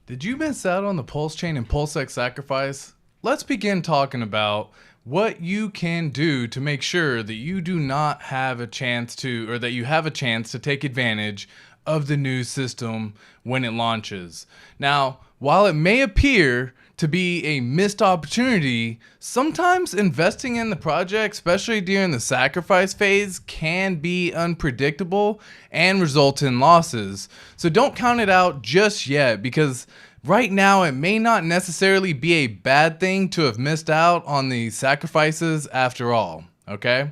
Did you miss out on the PulseChain and PulseX sacrifice? Let's begin talking about what you can do to make sure that you do not have a chance to, or that you have a chance to take advantage of the new system when it launches. Now, while it may appear to be a missed opportunity, sometimes investing in the project, especially during the sacrifice phase, can be unpredictable and result in losses. So don't count it out just yet, because right now it may not necessarily be a bad thing to have missed out on the sacrifices after all, okay?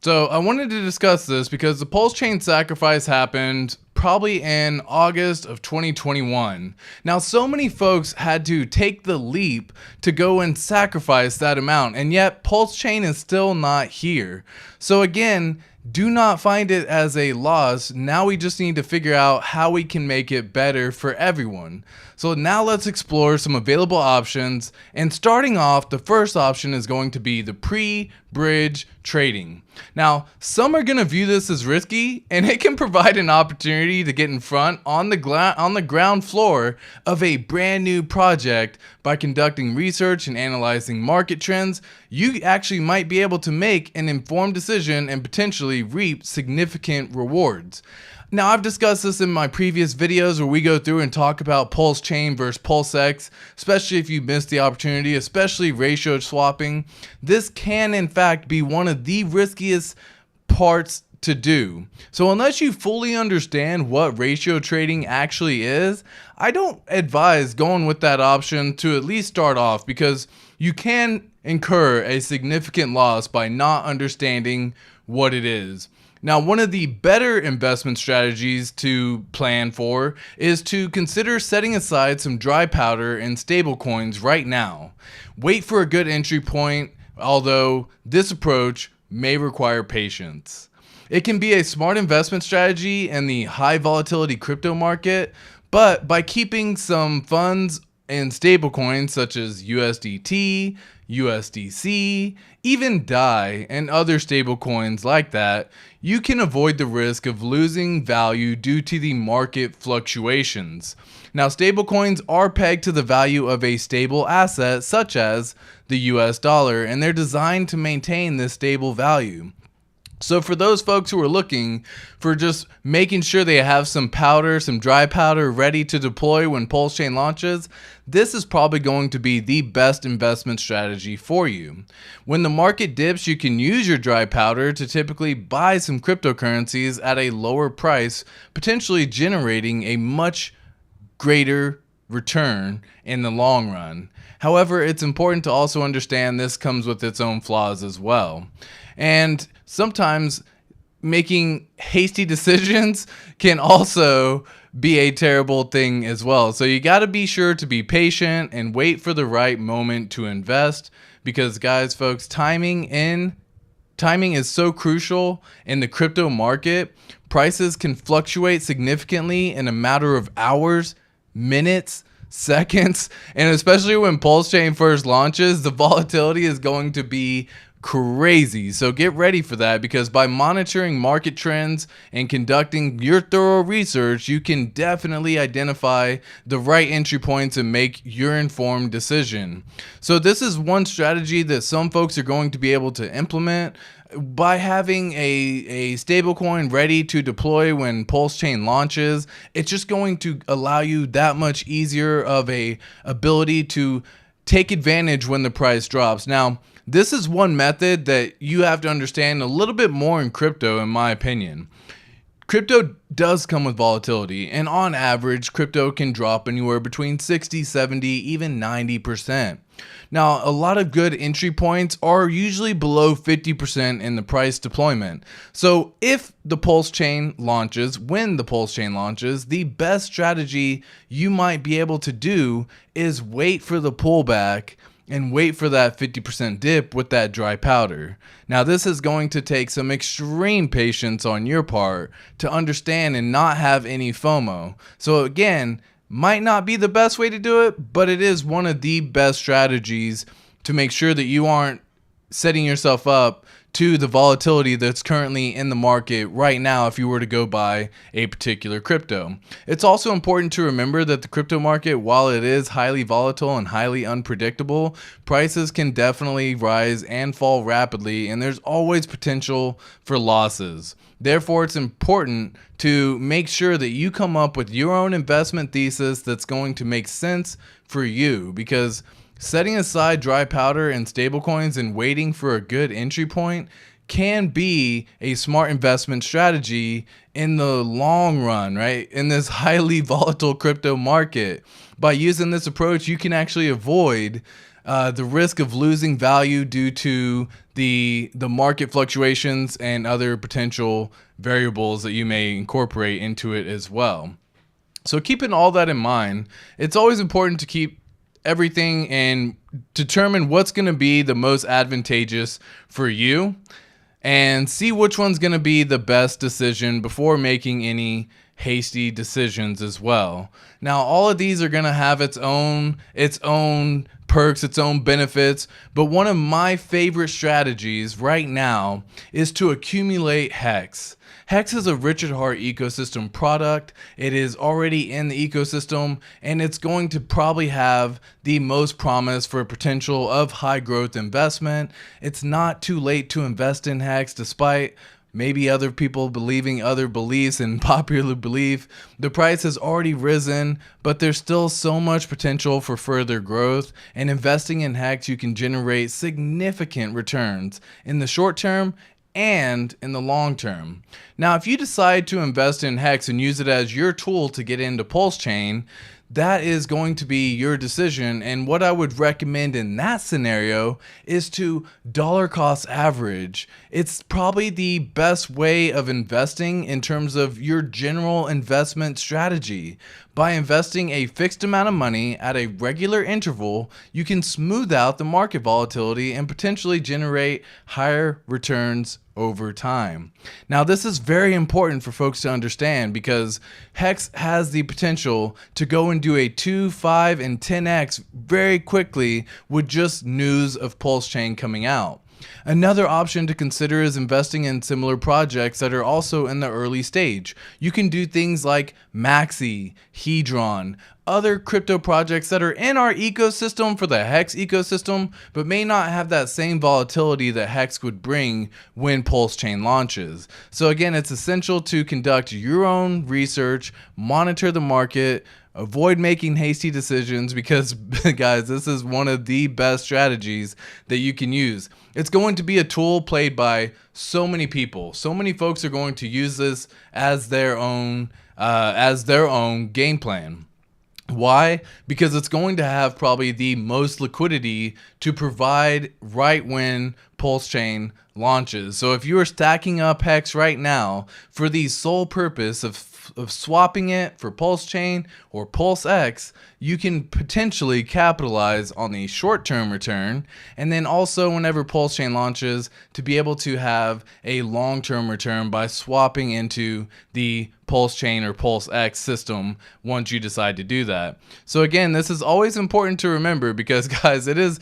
So I wanted to discuss this because the PulseChain sacrifice happened probably in August of 2021. Now, so many folks had to take the leap to go and sacrifice that amount, and yet PulseChain is still not here. So again, do not find it as a loss. Now we just need to figure out how we can make it better for everyone. So now let's explore some available options, and starting off, the first option is going to be the pre-bridge trading. Now, some are going to view this as risky, and it can provide an opportunity to get in front on the ground floor of a brand new project. By conducting research and analyzing market trends, you actually might be able to make an informed decision and potentially reap significant rewards. Now, I've discussed this in my previous videos where we go through and talk about PulseChain versus PulseX, especially if you missed the opportunity, especially ratio swapping. This can, in fact, be one of the riskiest parts to do. So unless you fully understand what ratio trading actually is, I don't advise going with that option to at least start off, because you can incur a significant loss by not understanding what it is. Now, one of the better investment strategies to plan for is to consider setting aside some dry powder in stablecoins right now. Wait for a good entry point, although this approach may require patience. It can be a smart investment strategy in the high volatility crypto market, but by keeping some funds in stablecoins such as USDT, USDC, even DAI, and other stablecoins like that, you can avoid the risk of losing value due to the market fluctuations. Now, stablecoins are pegged to the value of a stable asset such as the US dollar, and they're designed to maintain this stable value. So for those folks who are looking for just making sure they have some powder, some dry powder ready to deploy when PulseChain launches, this is probably going to be the best investment strategy for you. When the market dips, you can use your dry powder to typically buy some cryptocurrencies at a lower price, potentially generating a much greater return in the long run. However, it's important to also understand this comes with its own flaws as well. And sometimes making hasty decisions can also be a terrible thing as well. So you got to be sure to be patient and wait for the right moment to invest, because guys, folks, timing is so crucial in the crypto market. Prices can fluctuate significantly in a matter of hours, minutes, seconds, and especially when PulseChain first launches, the volatility is going to be crazy. So get ready for that, because by monitoring market trends and conducting your thorough research, you can definitely identify the right entry points and make your informed decision. So this is one strategy that some folks are going to be able to implement. By having a stablecoin ready to deploy when PulseChain launches, it's just going to allow you that much easier of a ability to take advantage when the price drops. Now, this is one method that you have to understand a little bit more in crypto, in my opinion. Crypto does come with volatility, and on average, crypto can drop anywhere between 60, 70, even 90%. Now, a lot of good entry points are usually below 50% in the price deployment. So if the PulseChain launches, when the PulseChain launches, the best strategy you might be able to do is wait for the pullback and wait for that 50% dip with that dry powder. Now, this is going to take some extreme patience on your part to understand and not have any FOMO. So again, might not be the best way to do it, but it is one of the best strategies to make sure that you aren't setting yourself up to the volatility that's currently in the market right now if you were to go buy a particular crypto. It's also important to remember that the crypto market, while it is highly volatile and highly unpredictable, prices can definitely rise and fall rapidly, and there's always potential for losses. Therefore, it's important to make sure that you come up with your own investment thesis that's going to make sense for you, because setting aside dry powder and stablecoins and waiting for a good entry point can be a smart investment strategy in the long run, right? In this highly volatile crypto market. By using this approach, you can actually avoid the risk of losing value due to the market fluctuations and other potential variables that you may incorporate into it as well. So keeping all that in mind, it's always important to keep everything and determine what's going to be the most advantageous for you and see which one's going to be the best decision before making any hasty decisions as well. Now, all of these are going to have its own perks, its own benefits, but one of my favorite strategies right now is to accumulate HEX. HEX is a Richard Heart ecosystem product. It is already in the ecosystem, and it's going to probably have the most promise for potential of high growth investment. It's not too late to invest in HEX, despite maybe other people believing other beliefs and popular belief. The price has already risen, but there's still so much potential for further growth. And investing in HEX, you can generate significant returns in the short term and in the long term. Now, if you decide to invest in HEX and use it as your tool to get into PulseChain, that is going to be your decision. And what I would recommend in that scenario is to dollar cost average. It's probably the best way of investing in terms of your general investment strategy. By investing a fixed amount of money at a regular interval, you can smooth out the market volatility and potentially generate higher returns over time. Now, this is very important for folks to understand because HEX has the potential to go and do a 2, 5, and 10x very quickly with just news of PulseChain coming out. Another option to consider is investing in similar projects that are also in the early stage. You can do things like Maxi, Hedron, other crypto projects that are in our ecosystem for the HEX ecosystem, but may not have that same volatility that HEX would bring when PulseChain launches. So again, it's essential to conduct your own research, monitor the market, avoid making hasty decisions because, guys, this is one of the best strategies that you can use. It's going to be a tool played by so many people. So many folks are going to use this as their own game plan. Why? Because it's going to have probably the most liquidity to provide right when PulseChain launches. So if you are stacking up HEX right now for the sole purpose of swapping it for PulseChain or PulseX, you can potentially capitalize on the short-term return, and then also whenever PulseChain launches to be able to have a long-term return by swapping into the PulseChain or PulseX system once you decide to do that. So again, this is always important to remember because, guys, it is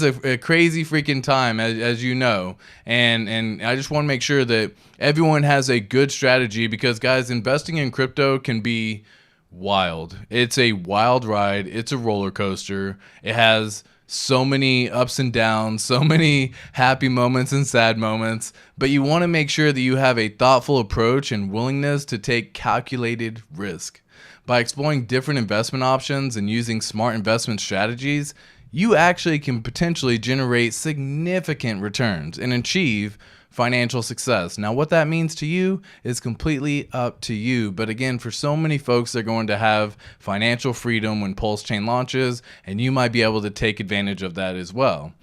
a crazy freaking time, as you know, and I just want to make sure that everyone has a good strategy because, guys, investing in crypto can be wild. It's a wild ride. It's a roller coaster. It has so many ups and downs, so many happy moments and sad moments, but you want to make sure that you have a thoughtful approach and willingness to take calculated risk. By exploring different investment options and using smart investment strategies, you actually can potentially generate significant returns and achieve financial success. Now, what that means to you is completely up to you. But again, for so many folks, they're going to have financial freedom when PulseChain launches, and you might be able to take advantage of that as well.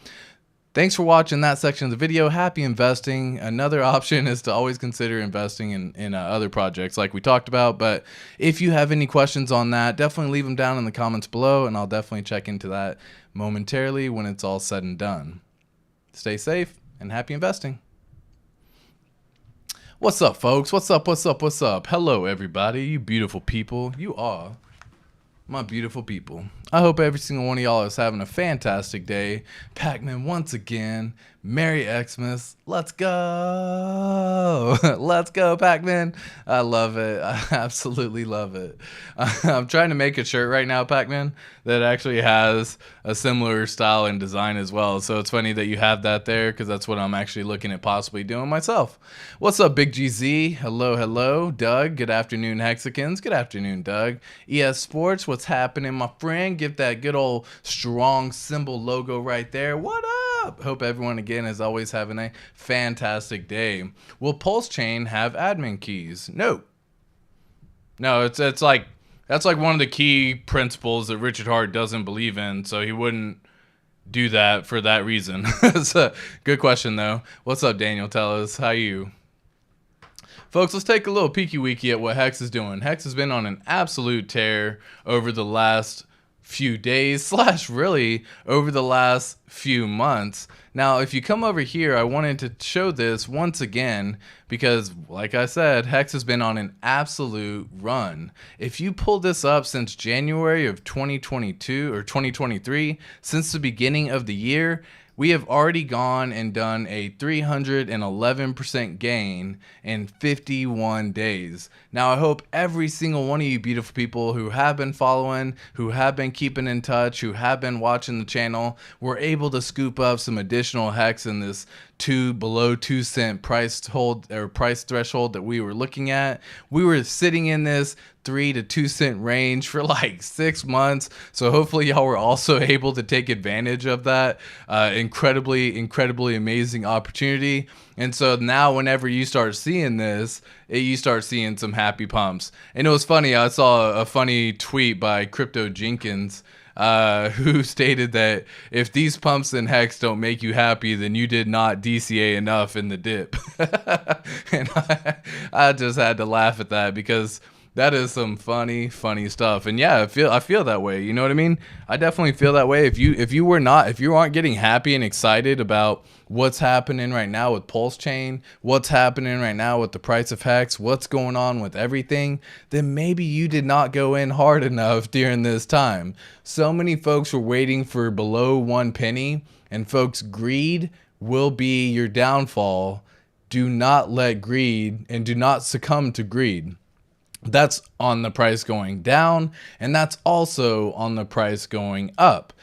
Thanks for watching that section of the video. Happy investing. Another option is to always consider investing in other projects like we talked about. But if you have any questions on that, definitely leave them down in the comments below, and I'll definitely check into that momentarily when it's all said and done. Stay safe and happy investing. What's up, folks? What's up? What's up? What's up? Hello, everybody. You beautiful people. You are My beautiful people. I hope every single one of y'all is having a fantastic day. Pac-Man, once again, Merry Xmas. Let's go. Let's go, Pac-Man. I love it. I absolutely love it. I'm trying to make a shirt right now, Pac-Man, that actually has a similar style and design as well. So it's funny that you have that there because that's what I'm actually looking at possibly doing myself. What's up, Big GZ? Hello, hello. Doug, good afternoon, Hexicans. Good afternoon, Doug. ES Sports, what's happening, my friend? Give that good old strong symbol logo right there. What up? Hope everyone again is always having a fantastic day. Will PulseChain have admin keys? No, it's like that's like one of the key principles that Richard Hart doesn't believe in, so he wouldn't do that for that reason. It's a good question though. What's up, Daniel? Tell us how you. Folks, let's take a little peeky weeky at what Hex is doing. Hex has been on an absolute tear over the last few days / really over the last few months. Now, if you come over here, I wanted to show this once again because, like I said, Hex has been on an absolute run. If you pull this up since January of 2022 or 2023, since the beginning of the year, we have already gone and done a 311% gain in 51 days. Now, I hope every single one of you beautiful people who have been following, who have been keeping in touch, who have been watching the channel, were able to scoop up some additional Hex in this below 2 cent price threshold that we were looking at. We were sitting in this 3 to 2 cent range for like 6 months. So hopefully y'all were also able to take advantage of that incredibly amazing opportunity. And so now whenever you start seeing this, you start seeing some happy pumps. And it was funny, I saw a funny tweet by Crypto Jenkins who stated that if these pumps in Hex don't make you happy, then you did not DCA enough in the dip. And I just had to laugh at that because that is some funny stuff. And yeah, I feel that way. You know what I mean? I definitely feel that way. If you aren't getting happy and excited about what's happening right now with PulseChain, what's happening right now with the price of Hex, what's going on with everything, then maybe you did not go in hard enough during this time. So many folks were waiting for below 1 penny, and folks, greed will be your downfall. Do not let greed and do not succumb to greed. That's on the price going down, and that's also on the price going up.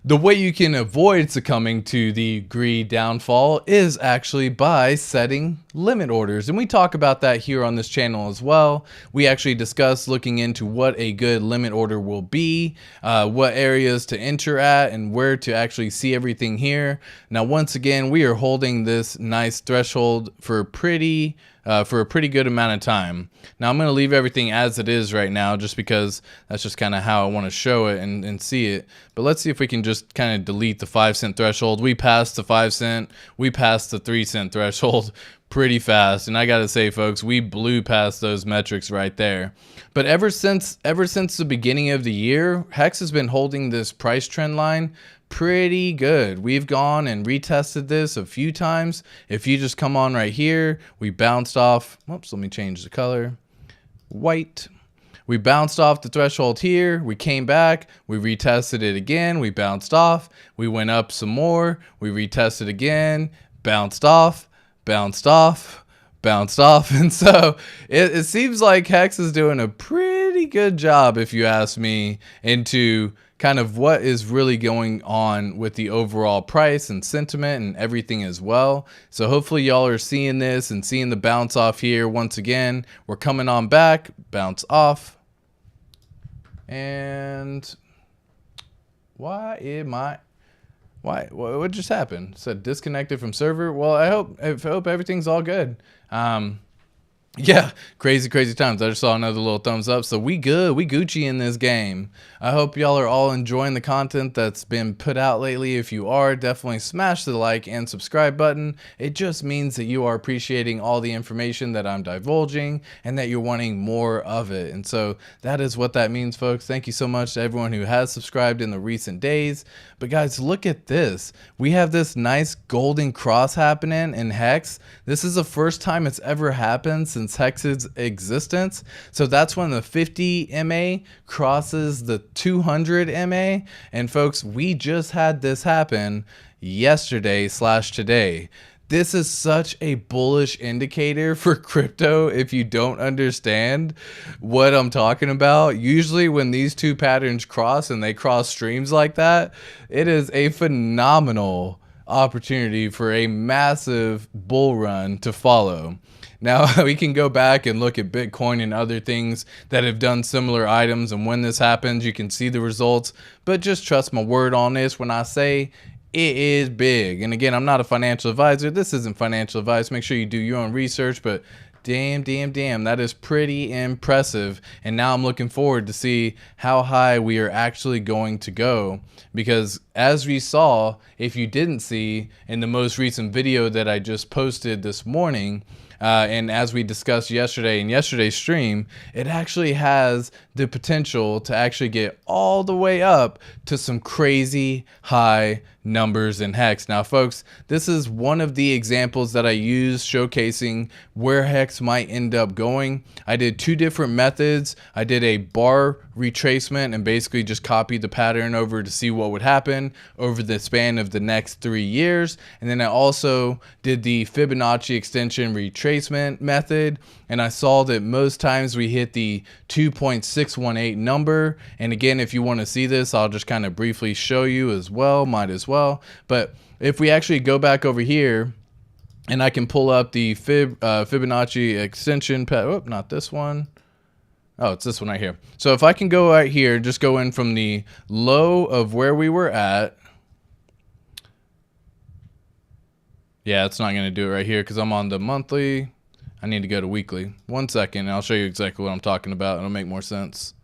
The way you can avoid succumbing to the greed downfall is actually by setting limit orders. And we talk about that here on this channel as well. We actually discuss looking into what a good limit order will be, what areas to enter at, and where to actually see everything here. Now, once again, we are holding this nice threshold for a pretty good amount of time. Now I'm going to leave everything as it is right now just because that's just kind of how I want to show it and see it. But let's see if we can just kind of delete the 5 cent threshold. We passed the 5 cent, we passed the 3 cent threshold pretty fast. And I got to say, folks, we blew past those metrics right there. But ever since the beginning of the year, Hex has been holding this price trend line pretty good. We've gone and retested this a few times. If you just come on right here, we bounced off. Whoops, let me change the color. White. We bounced off the threshold here. We came back. We retested it again. We bounced off. We went up some more. We retested again. Bounced off. Bounced off. Bounced off. And so it seems like Hex is doing a pretty good job, if you ask me, into kind of what is really going on with the overall price and sentiment and everything as well. So hopefully y'all are seeing this and seeing the bounce off here. Once again, we're coming on back, bounce off. And what just happened? It said disconnected from server. Well, I hope everything's all good. Yeah, crazy times. I just saw another little thumbs up. So we good. We Gucci in this game. I hope y'all are all enjoying the content that's been put out lately. If you are, definitely smash the like and subscribe button. It just means that you are appreciating all the information that I'm divulging and that you're wanting more of it. And so that is what that means, folks. Thank you so much to everyone who has subscribed in the recent days. But guys, look at this. We have this nice golden cross happening in Hex. This is the first time it's ever happened since since HEX's existence. So that's when the 50 MA crosses the 200 MA. And folks, we just had this happen yesterday/today. This is such a bullish indicator for crypto if you don't understand what I'm talking about. Usually when these two patterns cross and they cross streams like that, it is a phenomenal opportunity for a massive bull run to follow. Now, we can go back and look at Bitcoin and other things that have done similar items, and when this happens, you can see the results, but just trust my word on this when I say it is big. And again, I'm not a financial advisor. This isn't financial advice. Make sure you do your own research, but damn, that is pretty impressive. And now I'm looking forward to see how high we are actually going to go, because as we saw, if you didn't see in the most recent video that I just posted this morning, and as we discussed yesterday in yesterday's stream, it actually has the potential to actually get all the way up to some crazy high numbers in HEX. Now, folks, this is one of the examples that I use showcasing where HEX might end up going. I did two different methods. I did a bar retracement and basically just copied the pattern over to see what would happen over the span of the next 3 years. And then I also did the Fibonacci extension retracement method, and I saw that most times we hit the 2.618 number. And again, if you want to see this, I'll just kind of briefly show you as well, might as well. But if we actually go back over here, and I can pull up the Fibonacci extension, not this one. Oh, it's this one right here. So if I can go right here, just go in from the low of where we were at. Yeah, it's not going to do it right here because I'm on the monthly. I need to go to weekly. 1 second, and I'll show you exactly what I'm talking about. It'll make more sense.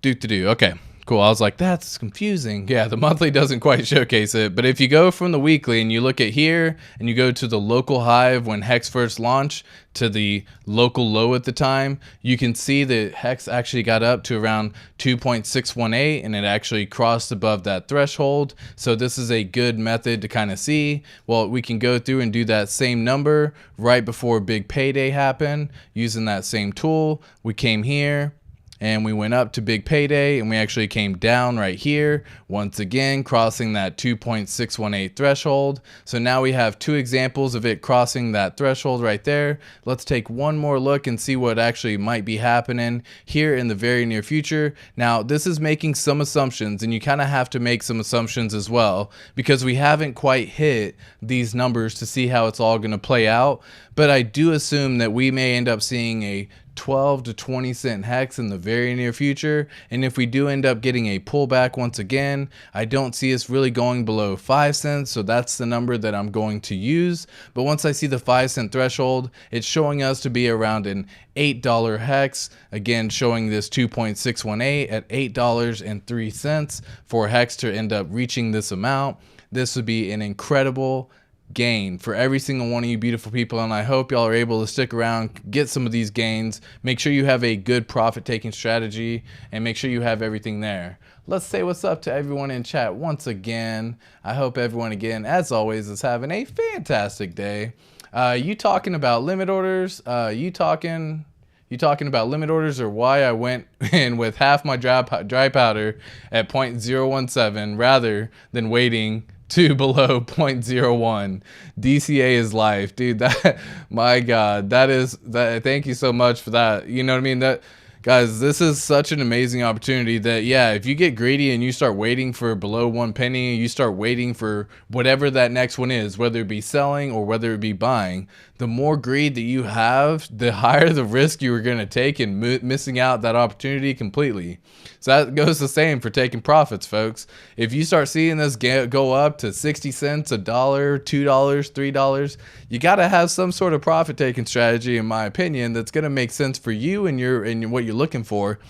Okay. Cool. I was like, that's confusing. Yeah, the monthly doesn't quite showcase it. But if you go from the weekly and you look at here and you go to the local high of when HEX first launched to the local low at the time, you can see that HEX actually got up to around 2.618 and it actually crossed above that threshold. So this is a good method to kind of see. Well, we can go through and do that same number right before big payday happened using that same tool. We came here and we went up to big payday, and we actually came down right here, once again crossing that 2.618 threshold. So now we have two examples of it crossing that threshold right there. Let's take one more look and see what actually might be happening here in the very near future. Now, this is making some assumptions, and you kind of have to make some assumptions as well, because we haven't quite hit these numbers to see how it's all going to play out. But I do assume that we may end up seeing a 12 to 20 cent HEX in the very near future. And if we do end up getting a pullback once again, I don't see us really going below 5 cents. So that's the number that I'm going to use. But once I see the 5 cent threshold, it's showing us to be around an $8 HEX. Again, showing this 2.618 at $8.03 for HEX to end up reaching this amount. This would be an incredible gain for every single one of you beautiful people, and I hope y'all are able to stick around, get some of these gains. Make sure you have a good profit taking strategy and make sure you have everything there. Let's say what's up to everyone in chat once again. I hope everyone again, as always, is having a fantastic day. You talking about limit orders? You talking about limit orders, or why I went in with half my dry powder at 0.017 rather than waiting to below 0.01. DCA is life, dude. That, my God, that. Thank you so much for that. You know what I mean? That, guys, this is such an amazing opportunity that, yeah, if you get greedy and you start waiting for below 1 penny, you start waiting for whatever that next one is, whether it be selling or whether it be buying, the more greed that you have, the higher the risk you are going to take in missing out that opportunity completely. So that goes the same for taking profits, folks. If you start seeing this go up to 60 cents, $1, $2, $3, you got to have some sort of profit taking strategy, in my opinion, that's going to make sense for you and what you're looking for.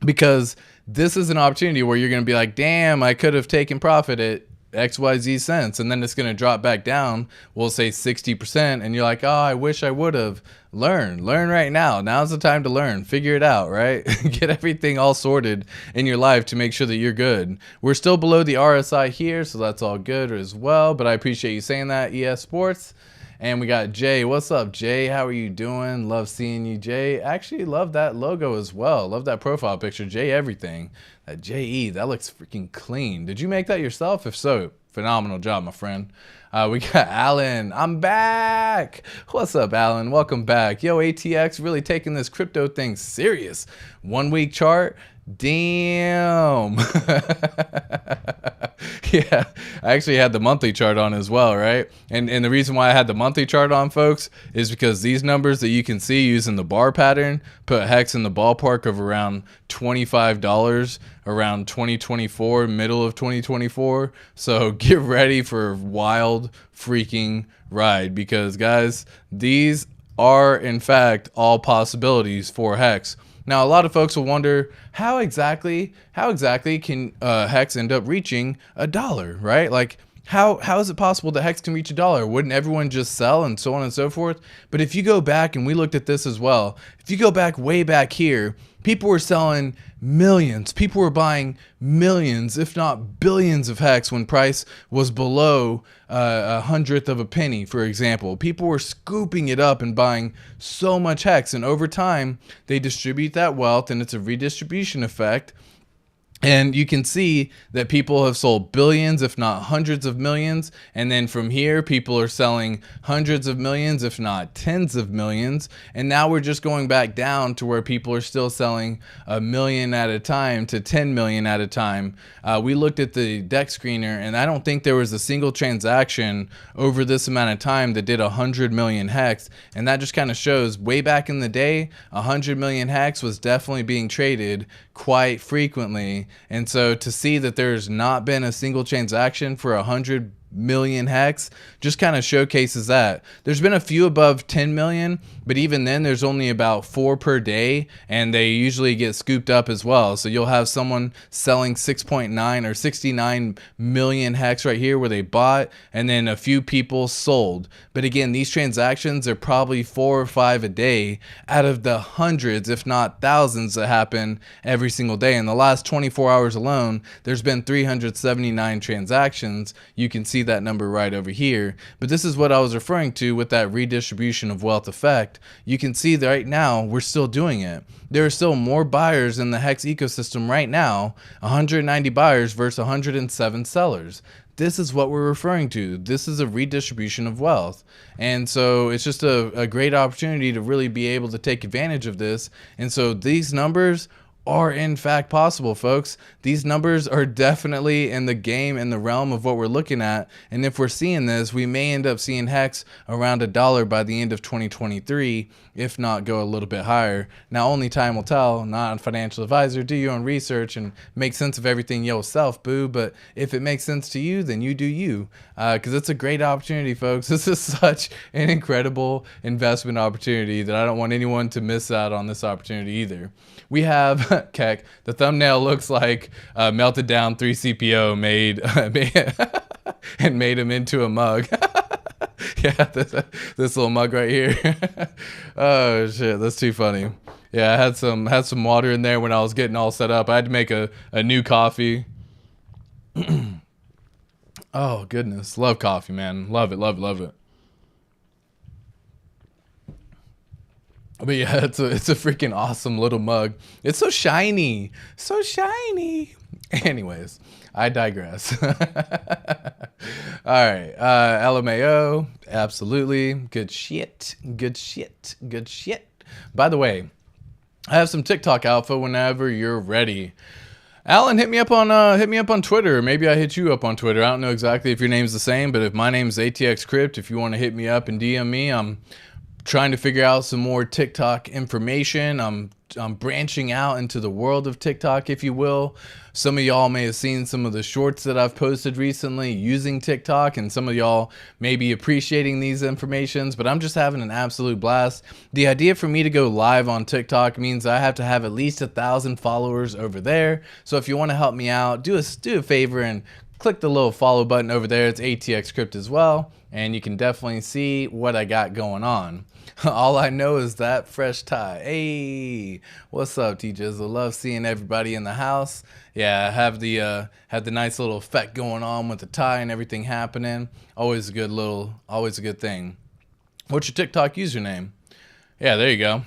Because this is an opportunity where you're going to be like, damn, I could have taken profit at XYZ cents, and then it's going to drop back down, we'll say 60%, and you're like, oh, I wish I would have. Learn right now. Now's the time to learn. Figure it out, right? Get everything all sorted in your life to make sure that you're good. We're still below the RSI here, so that's all good as well, but I appreciate you saying that, ES Sports. And we got Jay. What's up, Jay? How are you doing? Love seeing you, Jay. Actually, love that logo as well. Love that profile picture, Jay everything. That JE, that looks freaking clean. Did you make that yourself? If so, phenomenal job, my friend. We got Alan. I'm back. What's up, Alan? Welcome back. Yo, ATX really taking this crypto thing serious. 1 week chart. Damn. Yeah, I actually had the monthly chart on as well, right? And the reason why I had the monthly chart on, folks, is because these numbers that you can see using the bar pattern put HEX in the ballpark of around $25 around 2024, middle of 2024. So get ready for a wild freaking ride, because guys, these are in fact all possibilities for HEX. Now, a lot of folks will wonder how exactly can HEX end up reaching $1, right? Like, how is it possible that HEX can reach $1? Wouldn't everyone just sell and so on and so forth? But if you go back, and we looked at this as well, if you go back way back here, people were selling millions. People were buying millions, if not billions of HEX when price was below a hundredth of a penny, for example. People were scooping it up and buying so much HEX. And over time, they distribute that wealth, and it's a redistribution effect. And you can see that people have sold billions, if not hundreds of millions. And then from here, people are selling hundreds of millions, if not tens of millions. And now we're just going back down to where people are still selling 1 million at a time to 10 million at a time. We looked at the deck screener, and I don't think there was a single transaction over this amount of time that did 100 million HEX. And that just kind of shows way back in the day, 100 million HEX was definitely being traded quite frequently. And so to see that there's not been a single transaction for 100 million HEX just kind of showcases that. There's been a few above 10 million, but even then there's only about 4 per day, and they usually get scooped up as well. So you'll have someone selling 6.9 or 69 million HEX right here where they bought, and then a few people sold. But again, these transactions are probably 4 or 5 a day out of the hundreds, if not thousands, that happen every single day. In the last 24 hours alone, there's been 379 transactions. You can see that number right over here. But this is what I was referring to with that redistribution of wealth effect. You can see that right now we're still doing it. There are still more buyers in the HEX ecosystem right now, 190 buyers versus 107 sellers. This is what we're referring to. This is a redistribution of wealth. And so it's just a great opportunity to really be able to take advantage of this. And so these numbers are in fact possible, folks. These numbers are definitely in the game, in the realm of what we're looking at. And if we're seeing this, we may end up seeing HEX around $1 by the end of 2023, if not go a little bit higher. Now, only time will tell. Not a financial advisor. Do your own research and make sense of everything yourself, boo. But if it makes sense to you, then you do you, because it's a great opportunity, folks. This is such an incredible investment opportunity that I don't want anyone to miss out on this opportunity either. We have Keck. The thumbnail looks like melted down 3CPO made and made him into a mug. Yeah, this little mug right here. Oh shit, that's too funny. Yeah, I had some water in there when I was getting all set up. I had to make a new coffee. Oh goodness, love coffee, man. Love it, love it, love it. But yeah, it's a freaking awesome little mug. It's so shiny. So shiny. Anyways, I digress. All right. LMAO. Absolutely. Good shit. Good shit. Good shit. By the way, I have some TikTok alpha whenever you're ready. Alan, hit me up on Twitter. Maybe I hit you up on Twitter. I don't know exactly if your name's the same, but if my name's ATX Crypt, if you want to hit me up and DM me, I'm trying to figure out some more TikTok information. I'm branching out into the world of TikTok, if you will. Some of y'all may have seen some of the shorts that I've posted recently using TikTok, and some of y'all may be appreciating these informations, but I'm just having an absolute blast. The idea for me to go live on TikTok means I have to have at least 1,000 followers over there. So if you want to help me out, do a favor and click the little follow button over there. It's ATX Crypt as well, and you can definitely see what I got going on. All I know is that fresh tie. Hey, what's up, T-Jizzle? I love seeing everybody in the house. Yeah, I have the nice little effect going on with the tie and everything happening. Always a good thing. What's your TikTok username? Yeah, there you go.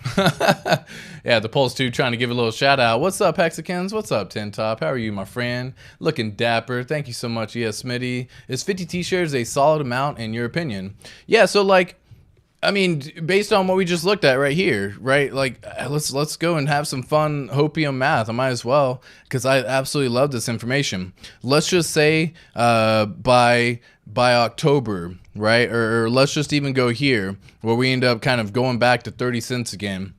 Yeah, the Pulse 2 trying to give a little shout out. What's up, Hexicans? What's up, Tin Top? How are you, my friend? Looking dapper. Thank you so much, Smitty. Is 50 t-shirts a solid amount in your opinion? Yeah, so like, I mean, based on what we just looked at right here, right? Like, let's go and have some fun hopium math. I might as well, because I absolutely love this information. Let's just say by October, right? Or let's just even go here where we end up kind of going back to 30 cents again,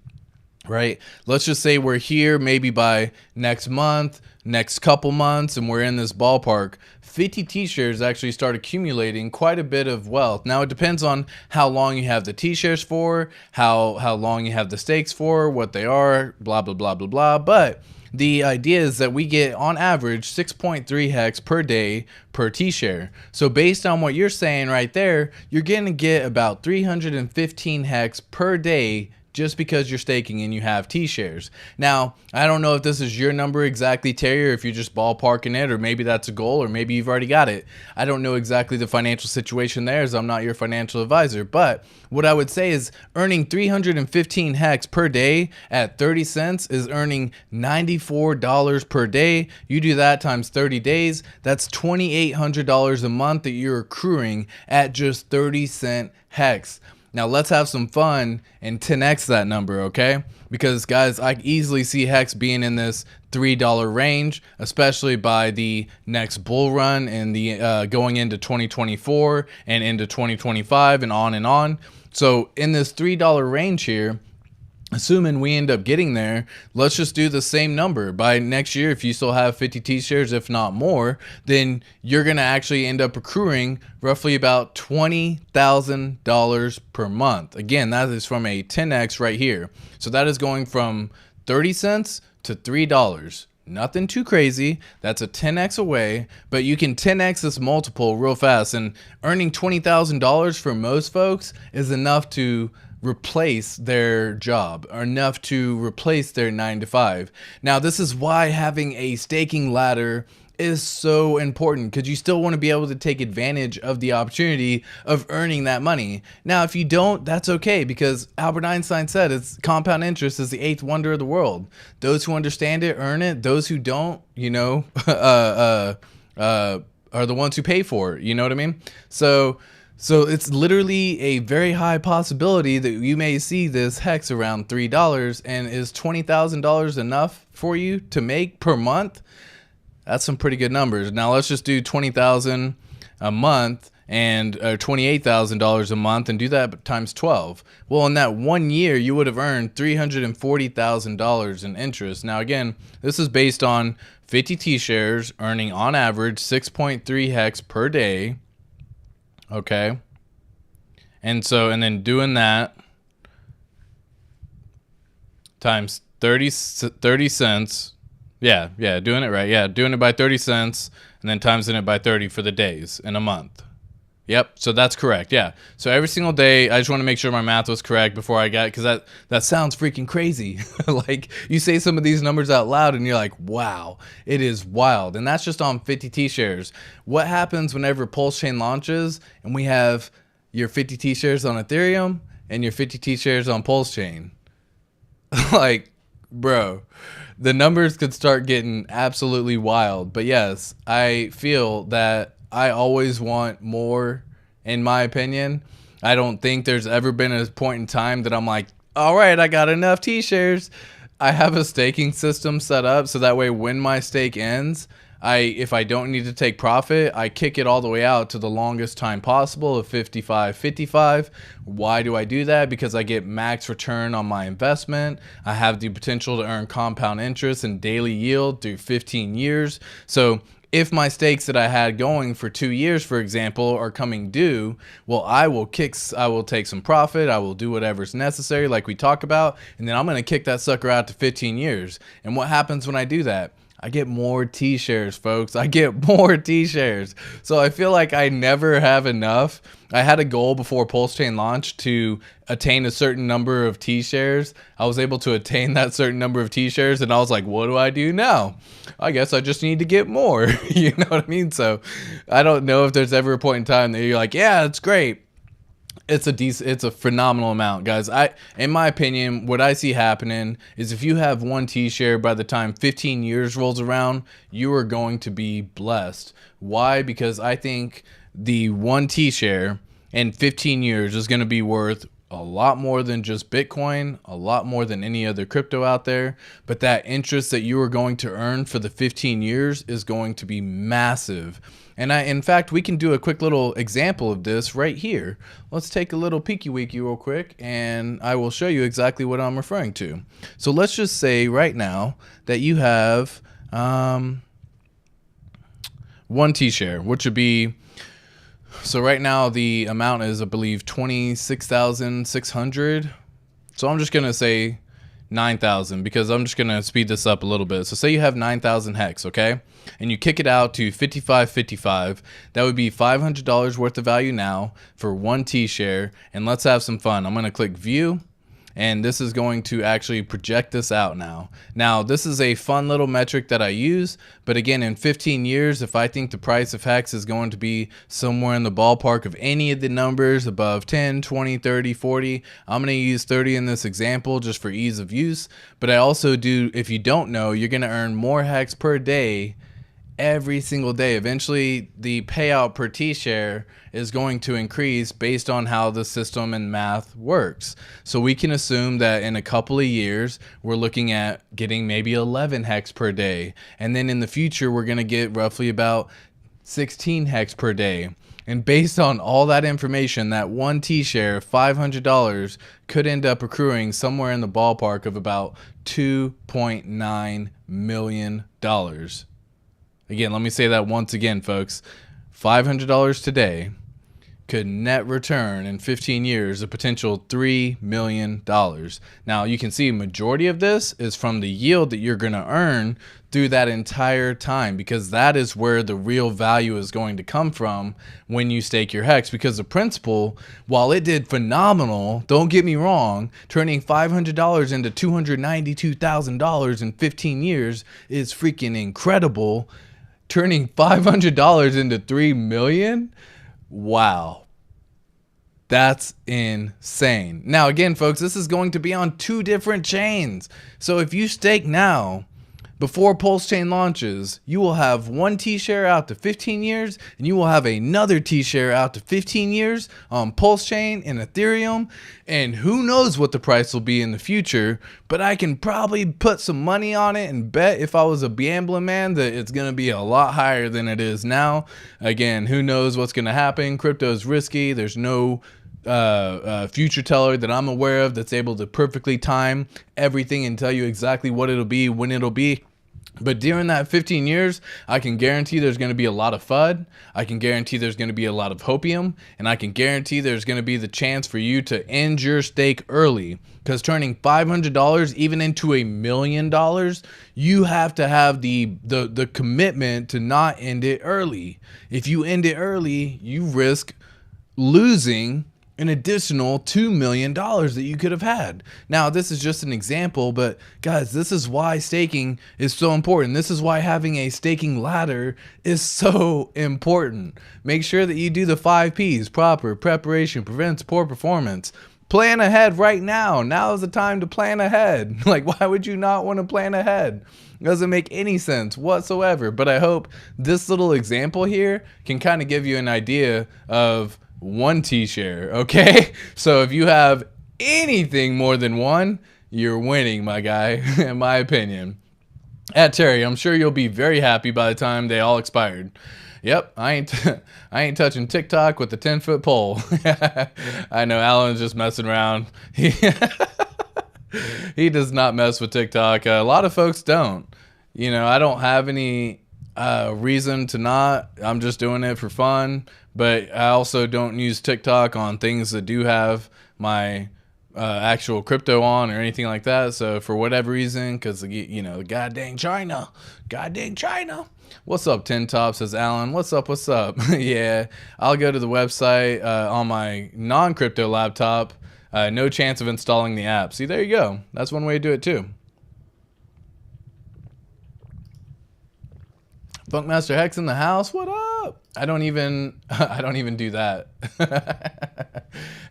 right? Let's just say we're here maybe by next month, next couple months, and we're in this ballpark. 50 t-shares actually start accumulating quite a bit of wealth. Now it depends on how long you have the t-shares for, how long you have the stakes for, what they are, blah blah blah blah blah. But the idea is that we get on average 6.3 hex per day per t-share. So based on what you're saying right there, you're going to get about 315 hex per day just because you're staking and you have t-shares. Now, I don't know if this is your number exactly, Terry, or if you're just ballparking it, or maybe that's a goal, or maybe you've already got it. I don't know exactly the financial situation there, as I'm not your financial advisor. But what I would say is earning 315 hex per day at 30 cents is earning $94 per day. You do that times 30 days, that's $2,800 a month that you're accruing at just 30 cent hex. Now let's have some fun and 10x that number, okay? Because guys, I easily see HEX being in this $3 range, especially by the next bull run and the going into 2024 and into 2025 and on and on. So in this $3 range here, assuming we end up getting there, let's just do the same number. By next year, if you still have 50 t-shares, if not more, then you're going to actually end up accruing roughly about $20,000 per month. Again, that is from a 10x right here. So that is going from 30 cents to $3. Nothing too crazy. That's a 10x away, but you can 10x this multiple real fast. And earning $20,000 for most folks is enough to replace their job, or enough to replace their 9 to 5. Now, this is why having a staking ladder is so important, because you still want to be able to take advantage of the opportunity of earning that money. Now, if you don't, that's okay, because Albert Einstein said it's compound interest is the 8th wonder of the world. Those who understand it earn it. Those who don't, are the ones who pay for it. You know what I mean? So it's literally a very high possibility that you may see this HEX around $3. And is $20,000 enough for you to make per month? That's some pretty good numbers. Now let's just do $20,000 a month and $28,000 a month and do that times 12. Well, in that 1 year, you would have earned $340,000 in interest. Now, again, this is based on 50 t-shares earning on average 6.3 hex per day. Okay. And then doing that times 30 cents. Yeah, doing it right. Yeah, doing it by 30 cents and then timesing it by 30 for the days in a month. Yep, so that's correct. Yeah. So every single day, I just want to make sure my math was correct before I got it, because that sounds freaking crazy. Like, you say some of these numbers out loud and you're like, wow, it is wild. And that's just on 50 t-shares. What happens whenever PulseChain launches and we have your 50 t-shares on Ethereum and your 50 t-shares on PulseChain? Like, bro, the numbers could start getting absolutely wild. But yes, I feel that I always want more, in my opinion. I don't think there's ever been a point in time that I'm like, all right, I got enough t-shares. I have a staking system set up so that way when my stake ends, if I don't need to take profit, I kick it all the way out to the longest time possible of 55.55. Why do I do that? Because I get max return on my investment. I have the potential to earn compound interest and daily yield through 15 years. So if my stakes that I had going for 2 years, for example, are coming due, well, I will take some profit. I will do whatever's necessary, like we talk about, and then I'm going to kick that sucker out to 15 years. And what happens when I do that? I get more t-shares, folks. I get more t-shares. So I feel like I never have enough. I had a goal before PulseChain launched to attain a certain number of t-shares. I was able to attain that certain number of t-shares, and I was like, what do I do now? I guess I just need to get more. You know what I mean? So I don't know if there's ever a point in time that you're like, yeah, it's great. it's a phenomenal amount, guys. In my opinion, what I see happening is if you have one T-share, by the time 15 years rolls around, you are going to be blessed. Why? Because I think the one T-share in 15 years is going to be worth a lot more than just Bitcoin, a lot more than any other crypto out there. But that interest that you are going to earn for the 15 years is going to be massive. And in fact, we can do a quick little example of this right here. Let's take a little peeky weeky real quick, and I will show you exactly what I'm referring to. So let's just say right now that you have one T-share, which would be, so right now the amount is, I believe, 26,600. So I'm just going to say 9,000 because I'm just going to speed this up a little bit. So say you have 9,000 HEX, okay? And you kick it out to 55.55. That would be $500 worth of value now for one T-share. And let's have some fun. I'm going to click view. And this is going to actually project this out now. Now, this is a fun little metric that I use. But again, in 15 years, if I think the price of HEX is going to be somewhere in the ballpark of any of the numbers above 10, 20, 30, 40, I'm going to use 30 in this example just for ease of use. But I also do, if you don't know, you're going to earn more HEX per day every single day. Eventually, the payout per T-share is going to increase based on how the system and math works. So we can assume that in a couple of years, we're looking at getting maybe 11 HEX per day. And then in the future, we're going to get roughly about 16 HEX per day. And based on all that information, that one T-share, $500, could end up accruing somewhere in the ballpark of about $2.9 million. Again, let me say that once again, folks. $500 today could net return in 15 years a potential $3 million. Now, you can see a majority of this is from the yield that you're going to earn through that entire time, because that is where the real value is going to come from when you stake your HEX. Because the principal, while it did phenomenal, don't get me wrong, turning $500 into $292,000 in 15 years is freaking incredible. Turning $500 into $3 million? Wow. That's insane. Now, again, folks, this is going to be on 2 different chains. So if you stake now, before PulseChain launches, you will have one T-share out to 15 years, and you will have another T-share out to 15 years on PulseChain and Ethereum. And who knows what the price will be in the future, but I can probably put some money on it and bet, if I was a gambling man, that it's going to be a lot higher than it is now. Again, who knows what's going to happen? Crypto is risky. There's no future teller that I'm aware of that's able to perfectly time everything and tell you exactly what it'll be, when it'll be. But during that 15 years, I can guarantee there's going to be a lot of FUD. I can guarantee there's going to be a lot of hopium. And I can guarantee there's going to be the chance for you to end your stake early. Because turning $500 even into $1 million, you have to have the commitment to not end it early. If you end it early, you risk losing an additional $2 million that you could have had. Now, this is just an example, but guys, this is why staking is so important. This is why having a staking ladder is so important. Make sure that you do the 5 Ps. Proper preparation prevents poor performance. Plan ahead right now. Now is the time to plan ahead. Like, why would you not want to plan ahead? It doesn't make any sense whatsoever. But I hope this little example here can kind of give you an idea of one T-share, okay? So if you have anything more than one, you're winning, my guy, in my opinion. At Terry, I'm sure you'll be very happy by the time they all expired. Yep, I ain't touching TikTok with the 10-foot pole. I know Alan's just messing around. He does not mess with TikTok. A lot of folks don't. You know, I don't have any reason to not. I'm just doing it for fun. But I also don't use TikTok on things that do have my actual crypto on or anything like that. So for whatever reason, because, you know, goddamn China. What's up, 10 Top, says Alan. What's up? Yeah, I'll go to the website on my non-crypto laptop. No chance of installing the app. See, there you go. That's one way to do it too. Funkmaster Hex in the house. What up? I don't even do that.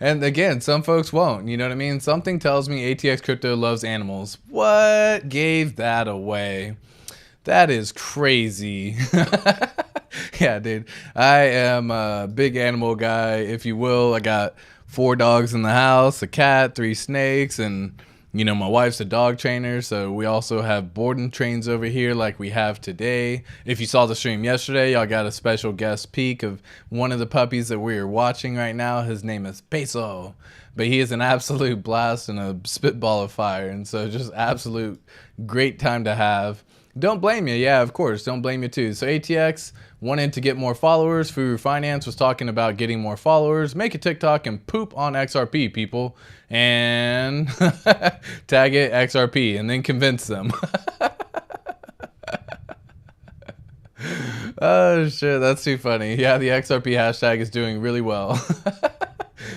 And again, some folks won't. You know what I mean? Something tells me ATX Crypto loves animals. What gave that away? That is crazy. Yeah, dude. I am a big animal guy, if you will. I got 4 dogs in the house, a cat, 3 snakes, and you know, my wife's a dog trainer, so we also have boarding trains over here like we have today. If you saw the stream yesterday, y'all got a special guest peek of one of the puppies that we are watching right now. His name is Peso, but he is an absolute blast and a spitball of fire, and so just absolute great time to have. Don't blame you. Yeah, of course. Don't blame you too. So ATX wanted to get more followers. Furu Finance was talking about getting more followers. Make a TikTok and poop on XRP, people. And tag it XRP and then convince them. Oh, shit. That's too funny. Yeah, the XRP hashtag is doing really well.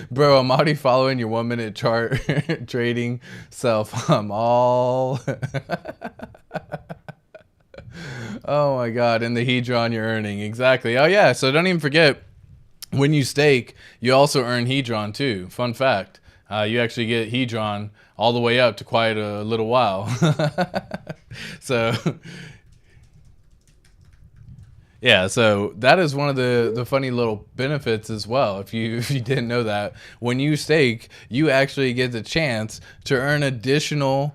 Bro, I'm already following your 1 minute chart trading self. I'm all... Oh my God, and the hedron you're earning. Exactly. Oh yeah, so don't even forget, when you stake, you also earn hedron too. Fun fact. You actually get hedron all the way up to quite a little while. So, yeah, so that is one of the funny little benefits as well. If you didn't know that, when you stake, you actually get the chance to earn additional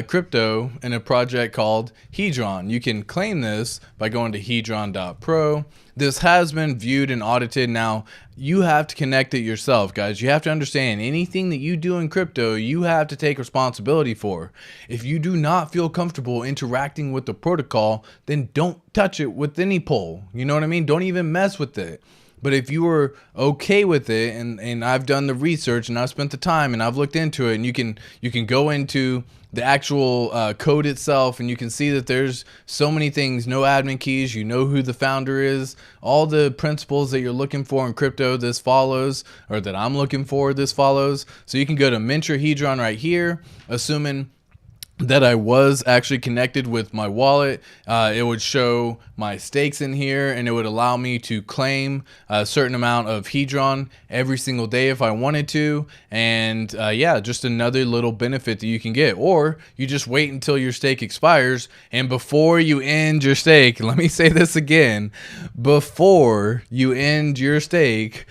crypto in a project called Hedron. You can claim this by going to hedron.pro. This has been viewed and audited. Now, you have to connect it yourself, guys. You have to understand anything that you do in crypto, you have to take responsibility for. If you do not feel comfortable interacting with the protocol, then don't touch it with any pull. You know what I mean? Don't even mess with it. But if you were okay with it, and I've done the research and I've spent the time and I've looked into it, and you can go into the actual code itself, and you can see that there's so many things, no admin keys, you know who the founder is, all the principles that you're looking for in crypto, this follows, or that I'm looking for, this follows. So you can go to Mint Your Hedron right here, assuming that I was actually connected with my wallet. It would show my stakes in here, and it would allow me to claim a certain amount of hedron every single day if I wanted to. And yeah, just another little benefit that you can get. Or you just wait until your stake expires, and before you end your stake, let me say this again, before you end your stake,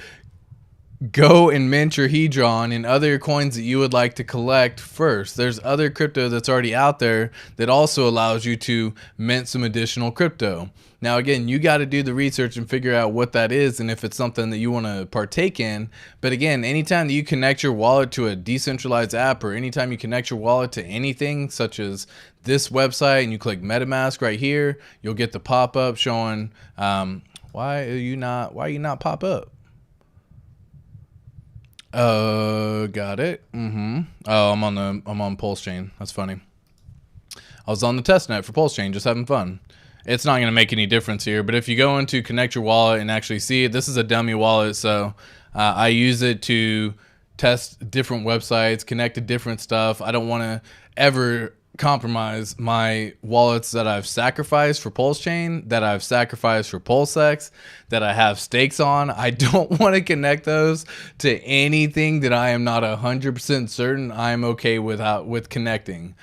go and mint your hedron and other coins that you would like to collect first. There's other crypto that's already out there that also allows you to mint some additional crypto. Now, again, you got to do the research and figure out what that is and if it's something that you want to partake in. But again, anytime that you connect your wallet to a decentralized app, or anytime you connect your wallet to anything such as this website and you click MetaMask right here, you'll get the pop-up showing why you not pop up. Got it. Oh, I'm on PulseChain. That's funny. I was on the testnet for PulseChain, just having fun. It's not going to make any difference here, but if you go into connect your wallet and actually see it, this is a dummy wallet, so I use it to test different websites, connect to different stuff. I don't want to ever compromise my wallets that I've sacrificed for PulseChain, that I've sacrificed for PulseX, that I have stakes on. I don't want to connect those to anything that I am not 100% certain I'm okay with connecting.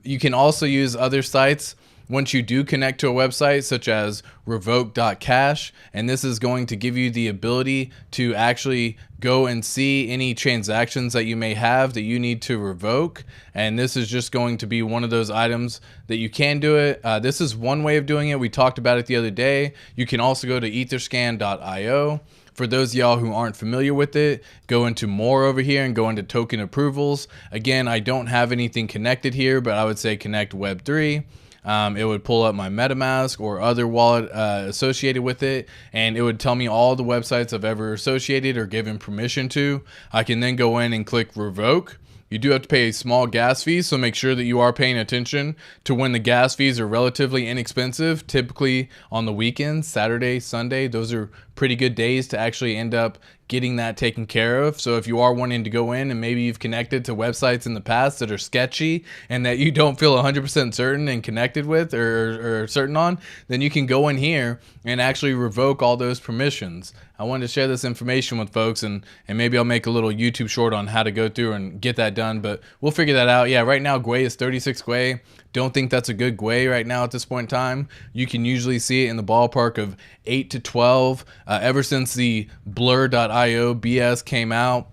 You can also use other sites once you do connect to a website such as revoke.cash, and this is going to give you the ability to actually go and see any transactions that you may have that you need to revoke. And this is just going to be one of those items that you can do it. This is one way of doing it. We talked about it the other day. You can also go to etherscan.io. For those of y'all who aren't familiar with it, go into more over here and go into token approvals. Again, I don't have anything connected here, but I would say connect Web3. It would pull up my MetaMask or other wallet associated with it, and it would tell me all the websites I've ever associated or given permission to. I can then go in and click revoke. You do have to pay a small gas fee, so make sure that you are paying attention to when the gas fees are relatively inexpensive. Typically on the weekends, Saturday, Sunday, those are pretty good days to actually end up getting that taken care of. So if you are wanting to go in and maybe you've connected to websites in the past that are sketchy and that you don't feel 100% certain and connected with or certain on, then you can go in here and actually revoke all those permissions. I wanted to share this information with folks, and maybe I'll make a little YouTube short on how to go through and get that done, but we'll figure that out. Yeah, right now GUI is 36 GUI. Don't think that's a good GUI right now at this point in time. You can usually see it in the ballpark of 8 to 12. Ever since the blur.io BS came out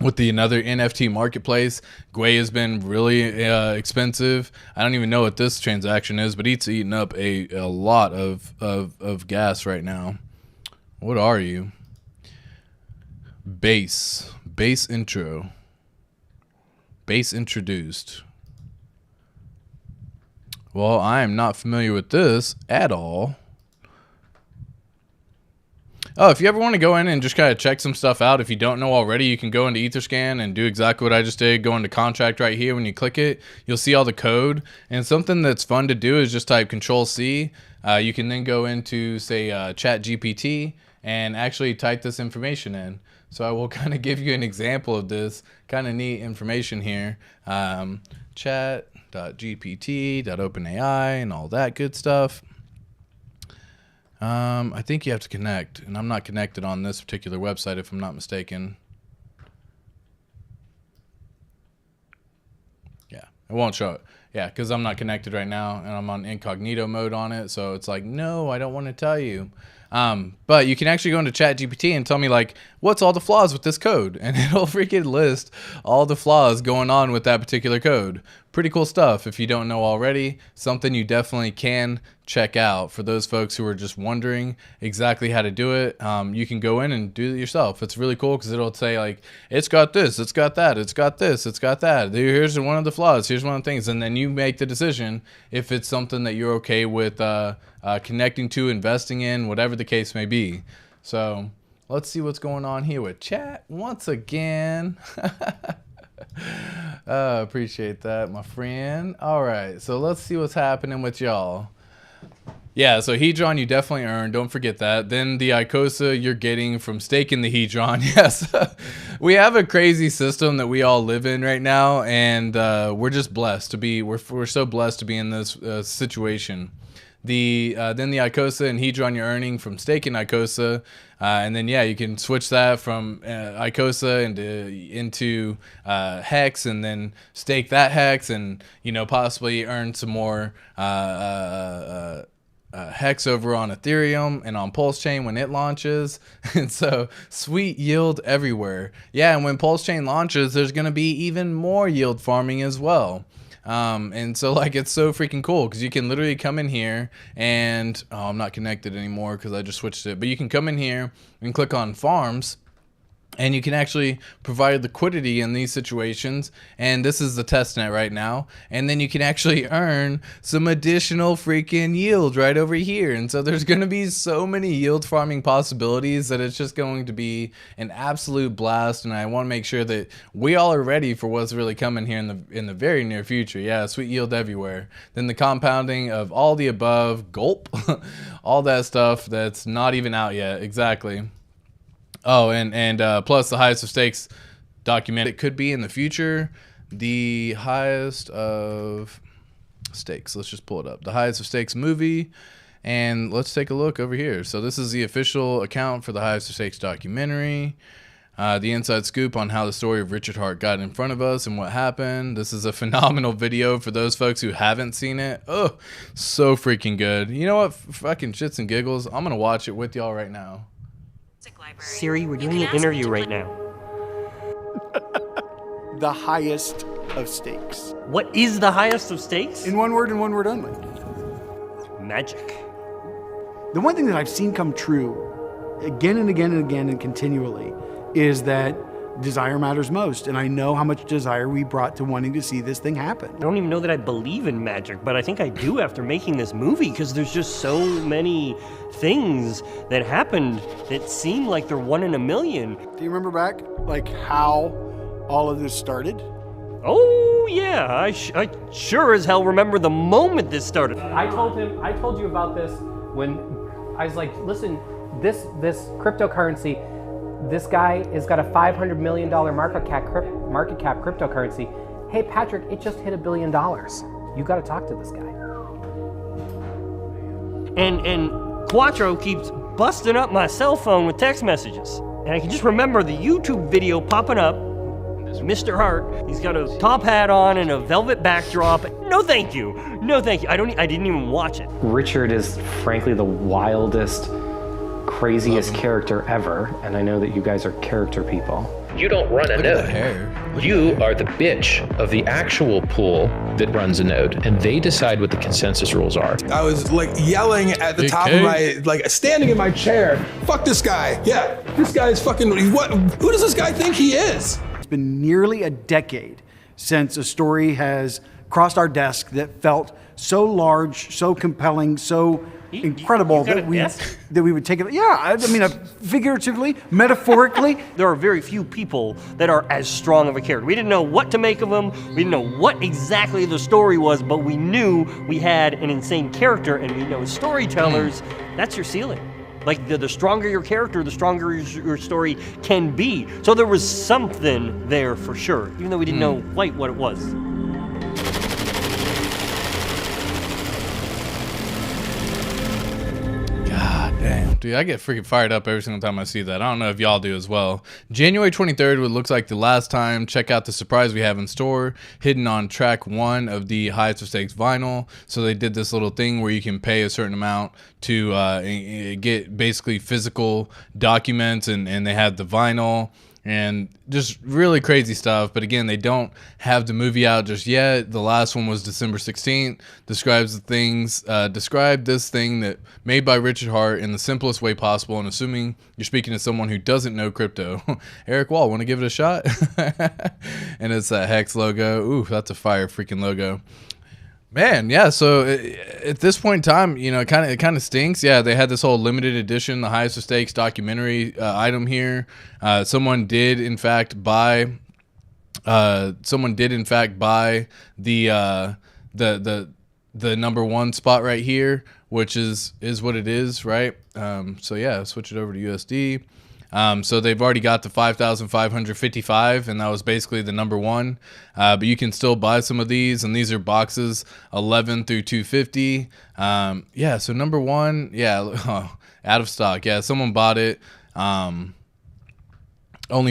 with the another NFT marketplace, GUI has been really expensive. I don't even know what this transaction is, but it's eating up a lot of gas right now. What are you? Base intro. Base introduced. Well, I am not familiar with this at all. Oh, if you ever want to go in and just kind of check some stuff out, if you don't know already, you can go into Etherscan and do exactly what I just did. Go into contract right here. When you click it, you'll see all the code. And something that's fun to do is just type Control-C. You can then go into, say, ChatGPT and actually type this information in. So I will kind of give you an example of this kind of neat information here. Chat.gpt.openai and all that good stuff. I think you have to connect, and I'm not connected on this particular website if I'm not mistaken. Yeah, it won't show it. Yeah, because I'm not connected right now, and I'm on incognito mode on it, so it's like, no, I don't want to tell you. But you can actually go into ChatGPT and tell me, like, what's all the flaws with this code? And it'll freaking list all the flaws going on with that particular code. Pretty cool stuff if you don't know already. Something you definitely can check out for those folks who are just wondering exactly how to do it. You can go in and do it yourself. It's really cool because it'll say, like, it's got this, it's got that, it's got this, it's got that. Here's one of the flaws, here's one of the things. And then you make the decision if it's something that you're okay with connecting to, investing in, whatever the case may be. So let's see what's going on here with chat once again. Appreciate that, my friend. All right, so let's see what's happening with y'all. Yeah, so Hedron you definitely earned. Don't forget that. Then the ICOSA you're getting from staking the Hedron. Yes, we have a crazy system that we all live in right now, and we're just blessed to be. We're so blessed to be in this situation. Then the ICOSA and Hedron you're earning from staking ICOSA, and then yeah, you can switch that from ICOSA into HEX, and then stake that HEX, and possibly earn some more HEX over on Ethereum and on PulseChain when it launches. And so sweet yield everywhere. Yeah, and when PulseChain launches, there's gonna be even more yield farming as well. And so like it's so freaking cool because you can literally come in here and I'm not connected anymore because I just switched it, but you can come in here and click on farms, and you can actually provide liquidity in these situations. And this is the test net right now. And then you can actually earn some additional freaking yield right over here. And so there's going to be so many yield farming possibilities that it's just going to be an absolute blast. And I want to make sure that we all are ready for what's really coming here in the very near future. Yeah, sweet yield everywhere. Then the compounding of all the above, gulp, all that stuff that's not even out yet. Exactly. Oh, and plus the highest of stakes document. It could be in the future the highest of stakes. Let's just pull it up. The highest of stakes movie. And let's take a look over here. So this is the official account for the highest of stakes documentary. The inside scoop on how the story of Richard Hart got in front of us and what happened. This is a phenomenal video for those folks who haven't seen it. Oh, so freaking good. You know what? Fucking shits and giggles. I'm going to watch it with y'all right now. Siri, we're doing an interview right now. The highest of stakes. What is the highest of stakes? In one word and one word only. Magic. The one thing that I've seen come true again and again and again and continually is that desire matters most. And I know how much desire we brought to wanting to see this thing happen. I don't even know that I believe in magic, but I think I do after making this movie because there's just so many things that happened that seem like they're 1 in a million. Do you remember back, like, how all of this started? Oh, yeah, I sure as hell remember the moment this started. I told you about this when I was like, listen, this cryptocurrency, this guy has got a $500 million market cap cryptocurrency. Hey, Patrick, it just hit $1 billion. You got to talk to this guy. And Quattro keeps busting up my cell phone with text messages. And I can just remember the YouTube video popping up. Mr. Hart, he's got a top hat on and a velvet backdrop. No thank you. No thank you. I didn't even watch it. Richard is frankly the wildest, craziest character ever, and I know that you guys are character people. You don't run a Look at node. the hair. You are the bitch of the actual pool that runs a node, and they decide what the consensus rules are. I was like yelling at the Big top K. of my, like standing in my chair. Fuck this guy. Yeah, this guy's fucking, what? Who does this guy think he is? It's been nearly a decade since a story has crossed our desk that felt so large, so compelling, so incredible you got that a we desk? would take it. Yeah, I mean, figuratively, metaphorically. There are very few people that are as strong of a character. We didn't know what to make of them. We didn't know what exactly the story was, but we knew we had an insane character, and we know as storytellers, that's your ceiling. Like, the stronger your character, the stronger your story can be. So there was something there for sure, even though we didn't know quite what it was. God damn. Dude, I get freaking fired up every single time I see that. I don't know if y'all do as well. January 23rd, what looks like the last time. Check out the surprise we have in store, hidden on track 1 of the Highest of Stakes vinyl. So they did this little thing where you can pay a certain amount to get basically physical documents, and they have the vinyl. And just really crazy stuff. But again, they don't have the movie out just yet. The last one was December 16th. Described this thing that made by Richard Hart in the simplest way possible. And assuming you're speaking to someone who doesn't know crypto, Eric Wall, want to give it a shot? And it's that HEX logo. Ooh, that's a fire freaking logo. Man, yeah. So at this point in time, you know, it kind of stinks. Yeah, they had this whole limited edition, the Highest of Stakes documentary item here. Someone did in fact buy the number 1 spot right here, which is what it is, right? So yeah, switch it over to USD. So they've already got the 5,555, and that was basically the number 1. But you can still buy some of these, and these are boxes 11 through 250. Yeah, so number 1, yeah, out of stock. Yeah, someone bought it. Only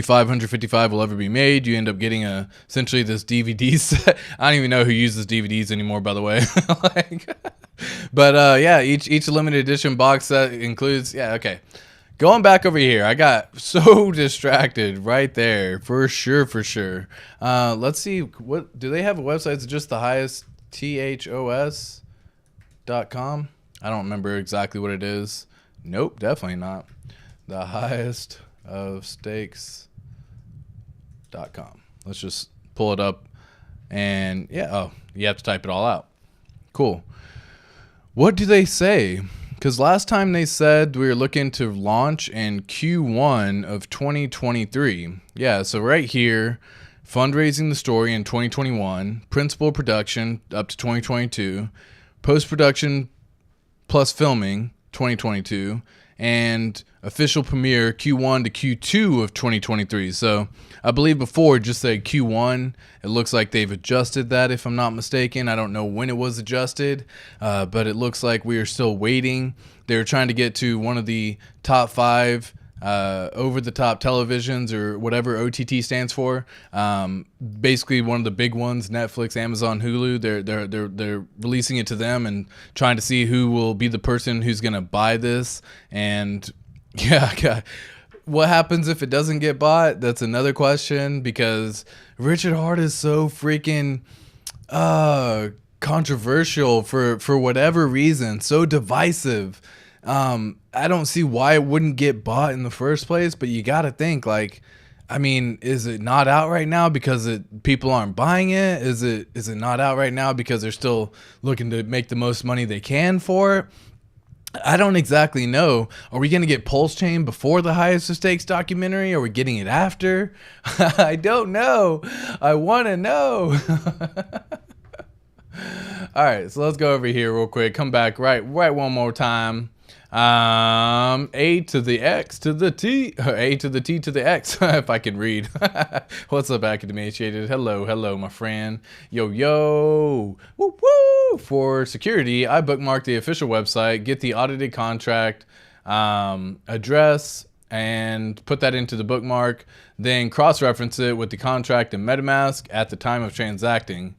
555 will ever be made. You end up getting essentially this DVD set. I don't even know who uses DVDs anymore, by the way. But yeah, each limited edition box set includes. Yeah, okay. Going back over here, I got so distracted right there, for sure. Let's see, what do they have a website? It's just the highest THOS.com. I don't remember exactly what it is. Nope, definitely not. The highest of stakes.com. Let's just pull it up, and yeah, oh, you have to type it all out. Cool. What do they say? Because last time they said we were looking to launch in Q1 of 2023. Yeah, so right here, fundraising the story in 2021, principal production up to 2022, post-production plus filming 2022, and official premiere Q1 to Q2 of 2023. So I believe before it just said Q1. It looks like they've adjusted that, if I'm not mistaken. I don't know when it was adjusted, but it looks like we are still waiting. They're trying to get to one of the top 5 over-the-top televisions, or whatever OTT stands for. Basically, one of the big ones: Netflix, Amazon, Hulu. They're releasing it to them and trying to see who will be the person who's gonna buy this. And yeah, what happens if it doesn't get bought? That's another question, because Richard Hart is so freaking controversial for whatever reason, so divisive. I don't see why it wouldn't get bought in the first place, but you got to think, like, I mean, is it not out right now because people aren't buying it? Is it not out right now because they're still looking to make the most money they can for it? I don't exactly know. Are we going to get PulseChain before the Highest of Stakes documentary? Are we getting it after? I don't know. I want to know. All right, so let's go over here real quick. Come back right one more time. A to the X to the T, or A to the T to the X, if I can read. What's up, Academated? Hello, my friend. Yo. Woo woo. For security, I bookmark the official website, get the audited contract address, and put that into the bookmark, then cross-reference it with the contract in MetaMask at the time of transacting.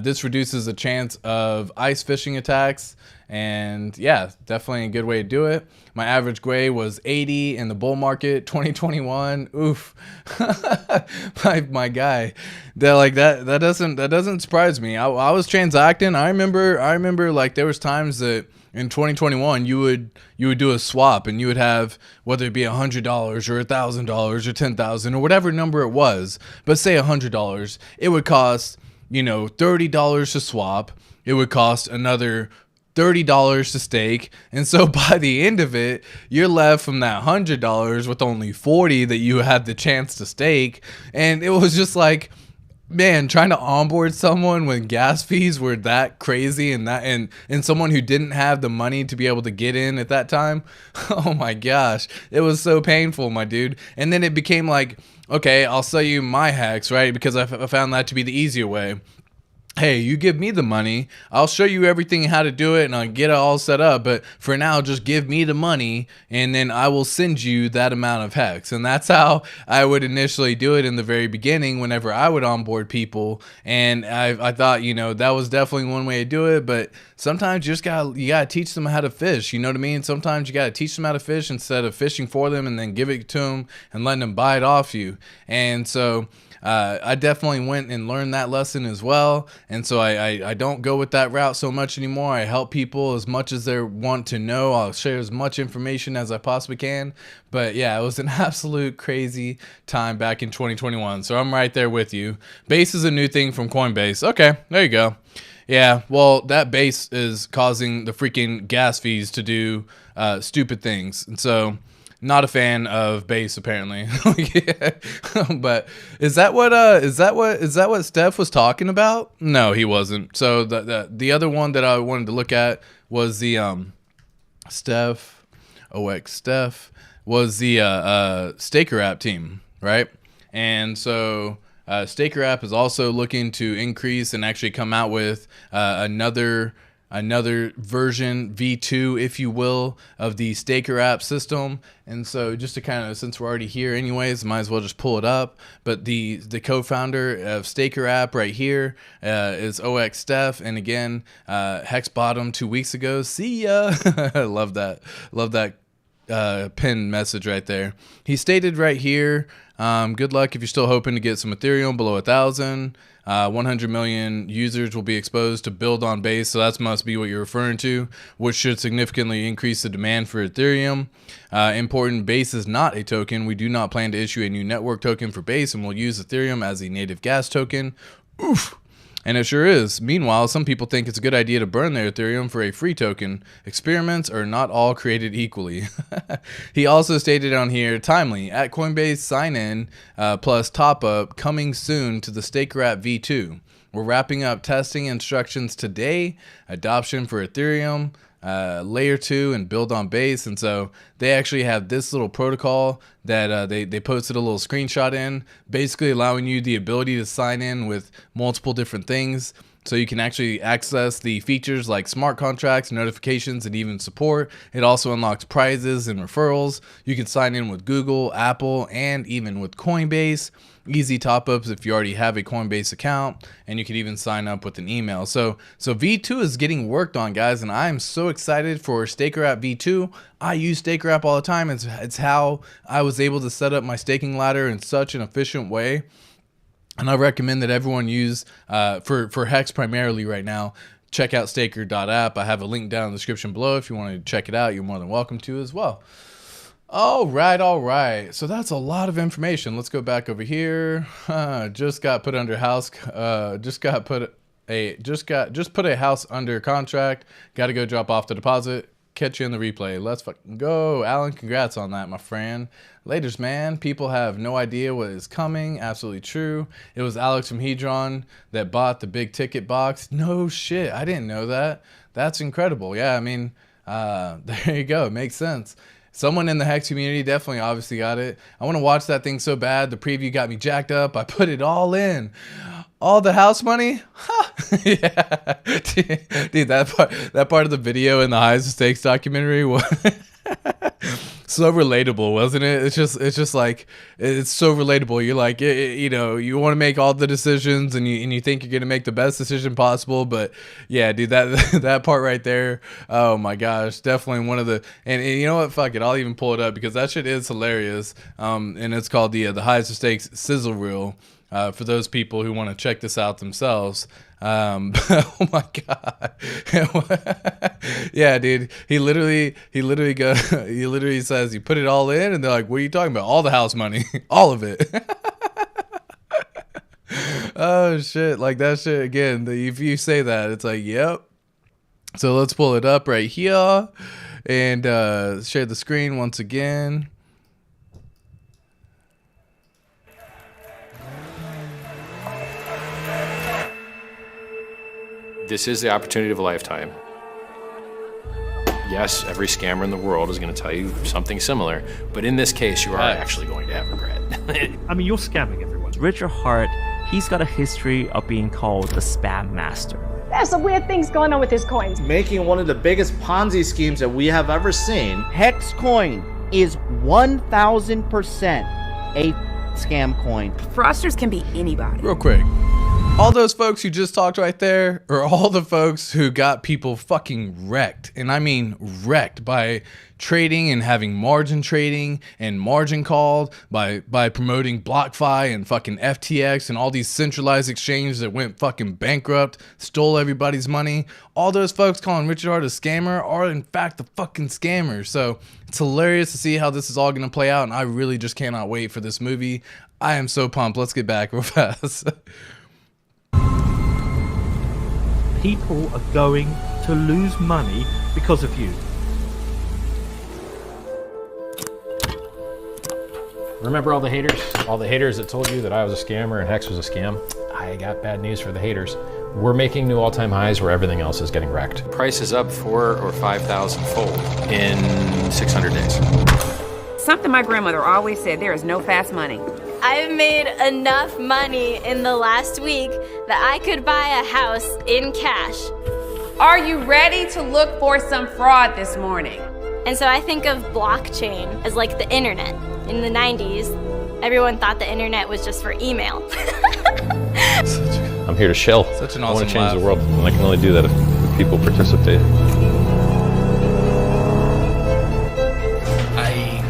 This reduces the chance of ice phishing attacks, and yeah, definitely a good way to do it. My average grade was 80 in the bull market 2021. Oof. my guy. That doesn't surprise me. I was transacting. I remember like there was times that in 2021 you would do a swap and you would have, whether it be $100 or $1,000 or $10,000 or whatever number it was, but say $100, it would cost, $30 to swap. It would cost another $30 to stake, and so by the end of it, you're left from that $100 with only $40 that you had the chance to stake. And it was just like, man, trying to onboard someone when gas fees were that crazy and someone who didn't have the money to be able to get in at that time. Oh my gosh, it was so painful, my dude. And then it became like, okay, I'll sell you my HEX, right? Because I found that to be the easier way. Hey, you give me the money, I'll show you everything how to do it and I'll get it all set up, but for now just give me the money and then I will send you that amount of HEX. And that's how I would initially do it in the very beginning whenever I would onboard people. And I thought, that was definitely one way to do it, but sometimes you gotta teach them how to fish, you know what I mean? Sometimes you gotta teach them how to fish instead of fishing for them and then give it to them and letting them buy it off you. And so I definitely went and learned that lesson as well. And so I don't go with that route so much anymore. I help people as much as they want to know. I'll share as much information as I possibly can. But yeah, it was an absolute crazy time back in 2021. So I'm right there with you. Base is a new thing from Coinbase. Okay, there you go. Yeah, well, that base is causing the freaking gas fees to do stupid things. And so not a fan of base apparently. But is that what Steph was talking about? No, he wasn't. So the other one that I wanted to look at was the Steph was the Staker app team, right? And so Staker app is also looking to increase and actually come out with another version, V2, if you will, of the Staker app system. And so just to kind of, since we're already here anyways, might as well just pull it up. But the co-founder of Staker app right here is OX Steph. And again, Hex bottom 2 weeks ago. See ya. I love that pinned message right there. He stated right here, good luck if you're still hoping to get some Ethereum below 1,000. 100 million users will be exposed to build on base, so that must be what you're referring to, which should significantly increase the demand for Ethereum. Important, base is not a token. We do not plan to issue a new network token for base, and we'll use Ethereum as a native gas token. Oof. And it sure is. Meanwhile, some people think it's a good idea to burn their Ethereum for a free token. Experiments are not all created equally. He also stated on here, timely, at Coinbase sign-in plus top-up coming soon to the Staker app V2. We're wrapping up testing instructions today, adoption for Ethereum, layer 2 and build on base. And so they actually have this little protocol that they posted a little screenshot in, basically allowing you the ability to sign in with multiple different things. So you can actually access the features like smart contracts, notifications, and even support. It also unlocks prizes and referrals. You can sign in with Google, Apple, and even with Coinbase. Easy top-ups if you already have a Coinbase account, and you can even sign up with an email. So V2 is getting worked on, guys, and I am so excited for Staker app V2. I use Staker app all the time. It's how I was able to set up my staking ladder in such an efficient way. And I recommend that everyone use, for Hex primarily right now, check out staker.app. I have a link down in the description below. If you want to check it out, you're more than welcome to as well. All right. So that's a lot of information. Let's go back over here. Just got put under house. Just put a house under contract. Got to go drop off the deposit. Catch you in the replay. Let's fucking go. Alan, congrats on that, my friend. Laters, man. People have no idea what is coming. Absolutely true. It was Alex from Hedron that bought the big ticket box. No shit. I didn't know that. That's incredible. Yeah, I mean, There you go. It makes sense. Someone in the HEX community definitely obviously got it. I want to watch that thing so bad. The preview got me jacked up. I put it all in. All the house money? Huh. Yeah. Dude, that part of the video in the Highs Stakes documentary was so relatable, wasn't it? It's just like, it's so relatable. You're like, you know, you want to make all the decisions and you think you're going to make the best decision possible. But yeah, dude, that part right there. Oh my gosh. Definitely one of the, and you know what? Fuck it. I'll even pull it up because that shit is hilarious. And it's called the Highs Stakes sizzle reel. For those people who want to check this out themselves. Oh my God. Yeah, dude. He literally says, you put it all in, and they're like, what are you talking about? All the house money. All of it. Oh shit. Like that shit again. If you say that, it's like, yep. So let's pull it up right here and share the screen once again. This is the opportunity of a lifetime. Yes, every scammer in the world is going to tell you something similar, but in this case, you are actually going to have regret. I mean, you're scamming everyone. Richard Hart, he's got a history of being called the spam master. There's some weird things going on with his coins. Making one of the biggest Ponzi schemes that we have ever seen. HEX coin is 1,000% a scam coin. Fraudsters can be anybody. Real quick. All those folks you just talked right there are all the folks who got people fucking wrecked. And I mean wrecked by trading and having margin trading and margin called by promoting BlockFi and fucking FTX and all these centralized exchanges that went fucking bankrupt, stole everybody's money. All those folks calling Richard Hart a scammer are in fact the fucking scammers. So it's hilarious to see how this is all going to play out. And I really just cannot wait for this movie. I am so pumped. Let's get back real fast. People are going to lose money because of you. Remember all the haters? All the haters that told you that I was a scammer and HEX was a scam? I got bad news for the haters. We're making new all-time highs where everything else is getting wrecked. Price is up 4,000 or 5,000 fold in 600 days. Something my grandmother always said, there is no fast money. I've made enough money in the last week that I could buy a house in cash. Are you ready to look for some fraud this morning? And so I think of blockchain as like the internet. In the 90s, everyone thought the internet was just for email. I'm here to shill. Such an I awesome want to change laugh. the world, and I can only do that if people participate. I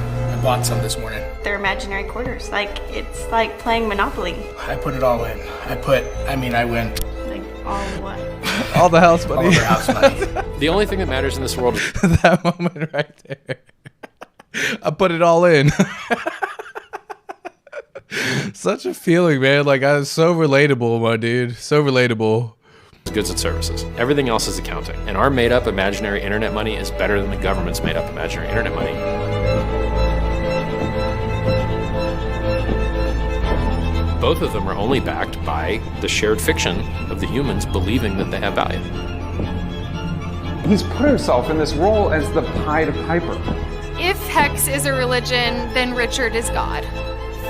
bought some this morning. They're imaginary quarters. Like, it's like playing Monopoly. I put it all in. I went. Like, all what? All the house money. All of our house money. The only thing that matters in this world is That moment right there. I put it all in. Such a feeling, man. Like, I was so relatable, my dude. So relatable. goods and services. Everything else is accounting. And our made-up imaginary internet money is better than the government's made-up imaginary internet money. Both of them are only backed by the shared fiction of the humans believing that they have value. He's put himself in this role as the Pied Piper. If HEX is a religion, then Richard is God.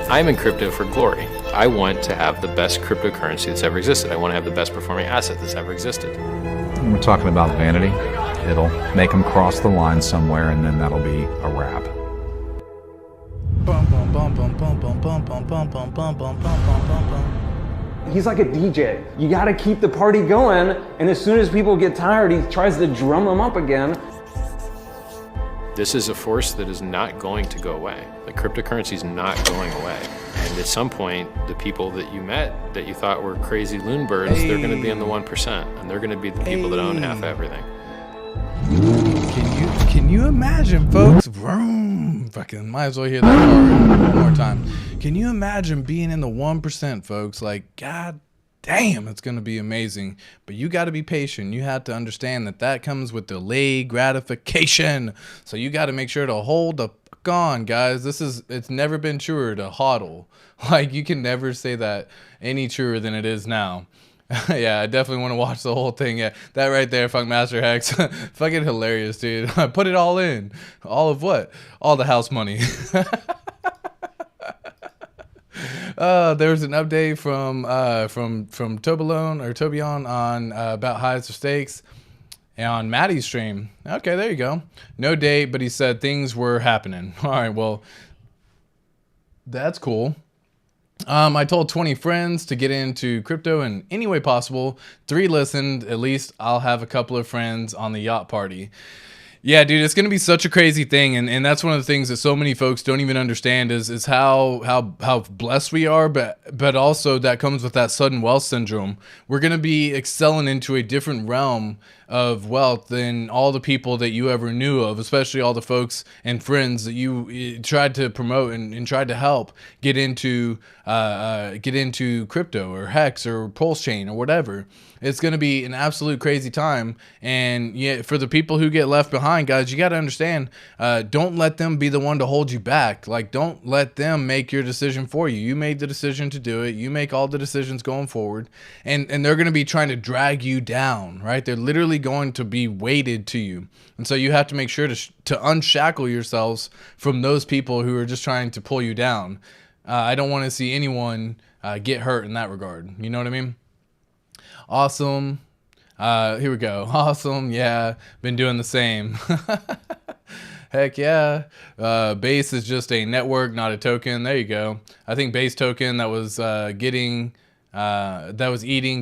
I'm in crypto for glory. I want to have the best cryptocurrency that's ever existed. I want to have the best performing asset that's ever existed. When we're talking about vanity, it'll make them cross the line somewhere, and then that'll be a wrap. He's like a DJ. You gotta keep the party going, and as soon as people get tired, he tries to drum them up again. This is a force that is not going to go away. The cryptocurrency is not going away. And at some point, the people that you met that you thought were crazy loon birds, they're going to be in the 1%, and they're going to be the people that own half everything. Can you imagine, folks? Vroom. Fucking might as well hear that part one more time. Can you imagine being in the 1%, folks? Like, God damn, it's going to be amazing. But you got to be patient. You have to understand that that comes with delayed gratification. So you got to make sure to hold the fuck on, guys. It's never been truer to hodl. Like, you can never say that any truer than it is now. Yeah, I definitely want to watch the whole thing. Yeah, that right there, Funk Master Hex. Fucking hilarious, dude. Put it all in. All of what? All the house money. There was an update from Tobion on about highs or stakes on Maddie's stream. Okay, there you go. No date, but he said things were happening. All right, well, that's cool. I told 20 friends to get into crypto in any way possible. 3 listened. At least I'll have a couple of friends on the yacht party. Yeah, dude, it's going to be such a crazy thing. And that's one of the things that so many folks don't even understand is how blessed we are, but also that comes with that sudden wealth syndrome. We're going to be excelling into a different realm of wealth than all the people that you ever knew of, especially all the folks and friends that you tried to promote and tried to help get into crypto or HEX or PulseChain or whatever. It's going to be an absolute crazy time. And yeah, for the people who get left behind, guys, you got to understand, don't let them be the one to hold you back. Like, don't let them make your decision for you. You made the decision to do it. You make all the decisions going forward. And they're going to be trying to drag you down, right? They're literally going to be weighted to you. And so you have to make sure to unshackle yourselves from those people who are just trying to pull you down. I don't want to see anyone get hurt in that regard. You know what I mean? Awesome. Here we go. Awesome. Yeah. Been doing the same. Heck yeah. Base is just a network, not a token. There you go. I think Base token that was eating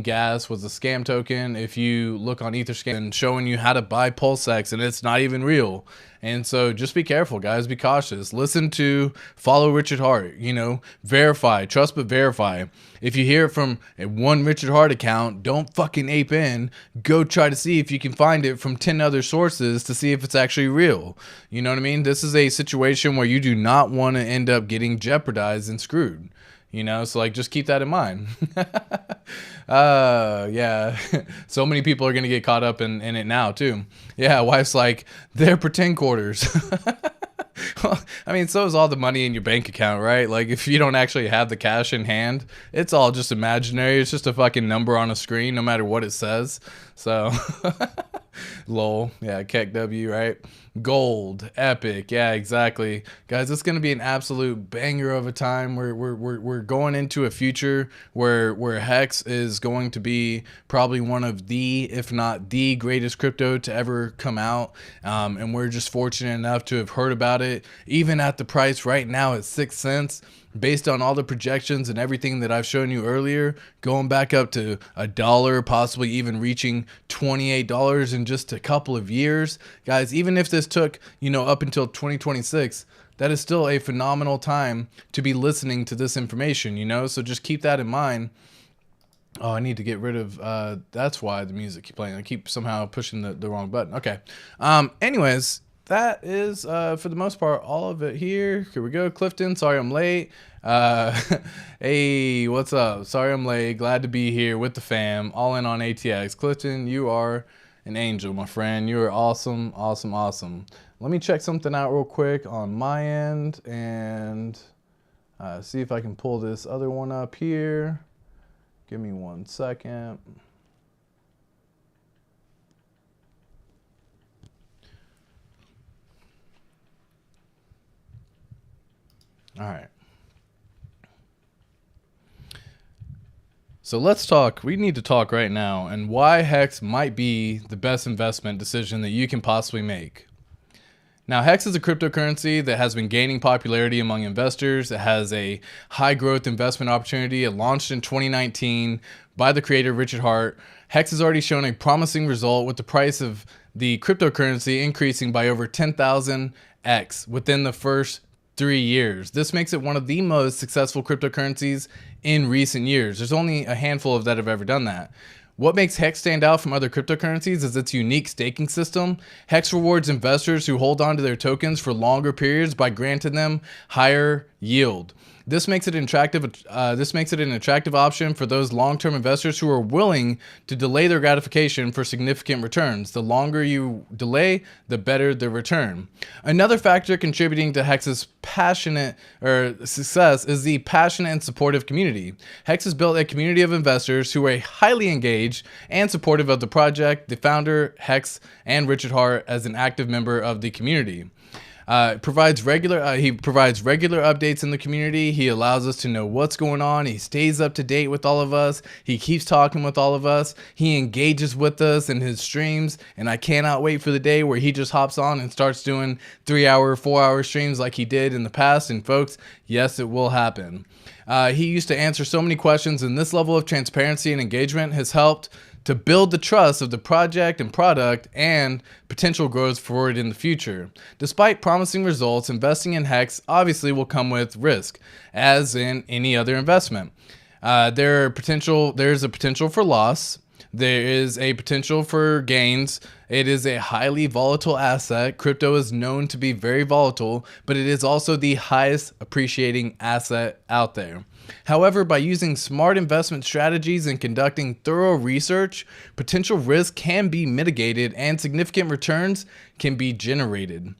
gas was a scam token. If you look on Etherscan and showing you how to buy PulseX, and it's not even real. And so just be careful, guys. Be cautious. Follow Richard Hart, verify, trust but verify. If you hear it from one Richard Hart account, don't fucking ape in. Go try to see if you can find it from 10 other sources to see if it's actually real. You know what I mean? This is a situation where you do not want to end up getting jeopardized and screwed. So like, just keep that in mind. Yeah. So many people are going to get caught up in it now too. Yeah. Wife's like, they're pretend quarters. Well, I mean, so is all the money in your bank account, right? Like, if you don't actually have the cash in hand, it's all just imaginary. It's just a fucking number on a screen, no matter what it says. So, lol. Yeah, Keck W, right? Gold, epic. Yeah, exactly. Guys, it's going to be an absolute banger of a time. We're going into a future where HEX is going to be probably one of the, if not the greatest crypto to ever come out. And we're just fortunate enough to have heard about it, even at the price right now at 6 cents. Based on all the projections and everything that I've shown you earlier, going back up to $1, possibly even reaching $28 in just a couple of years. Guys, even if this took, up until 2026, that is still a phenomenal time to be listening to this information, so just keep that in mind. Oh, I need to get rid of, that's why the music keeps playing. I keep somehow pushing the wrong button. Okay. Anyways, that is, for the most part, all of it here. Here we go. Clifton, sorry I'm late. Hey, what's up? Sorry I'm late. Glad to be here with the fam. All in on ATX. Clifton, you are an angel, my friend. You are awesome, awesome, awesome. Let me check something out real quick on my end and see if I can pull this other one up here. Give me 1 second. All right. So let's talk. We need to talk right now and why HEX might be the best investment decision that you can possibly make. Now, HEX is a cryptocurrency that has been gaining popularity among investors. It has a high growth investment opportunity. It launched in 2019 by the creator Richard Hart. HEX has already shown a promising result with the price of the cryptocurrency increasing by over 10,000x within the first 3 years. This makes it one of the most successful cryptocurrencies in recent years. There's only a handful of that have ever done that. What makes HEX stand out from other cryptocurrencies is its unique staking system. HEX rewards investors who hold on to their tokens for longer periods by granting them higher yield. This makes it an attractive option for those long-term investors who are willing to delay their gratification for significant returns. The longer you delay, the better the return. Another factor contributing to HEX's success is the passionate and supportive community. HEX has built a community of investors who are highly engaged and supportive of the project. The founder, HEX, and Richard Hart, as an active member of the community. He provides regular updates in the community. He allows us to know what's going on. He stays up to date with all of us. He keeps talking with all of us. He engages with us in his streams, and I cannot wait for the day where he just hops on and starts doing 3-hour, 4-hour streams like he did in the past. And folks, yes, it will happen. He used to answer so many questions, and this level of transparency and engagement has helped to build the trust of the project and product and potential growth forward in the future. Despite promising results, investing in HEX obviously will come with risk, as in any other investment. There's a potential for loss. There is a potential for gains. It is a highly volatile asset. Crypto is known to be very volatile, but it is also the highest appreciating asset out there. However, by using smart investment strategies and conducting thorough research, potential risk can be mitigated and significant returns can be generated.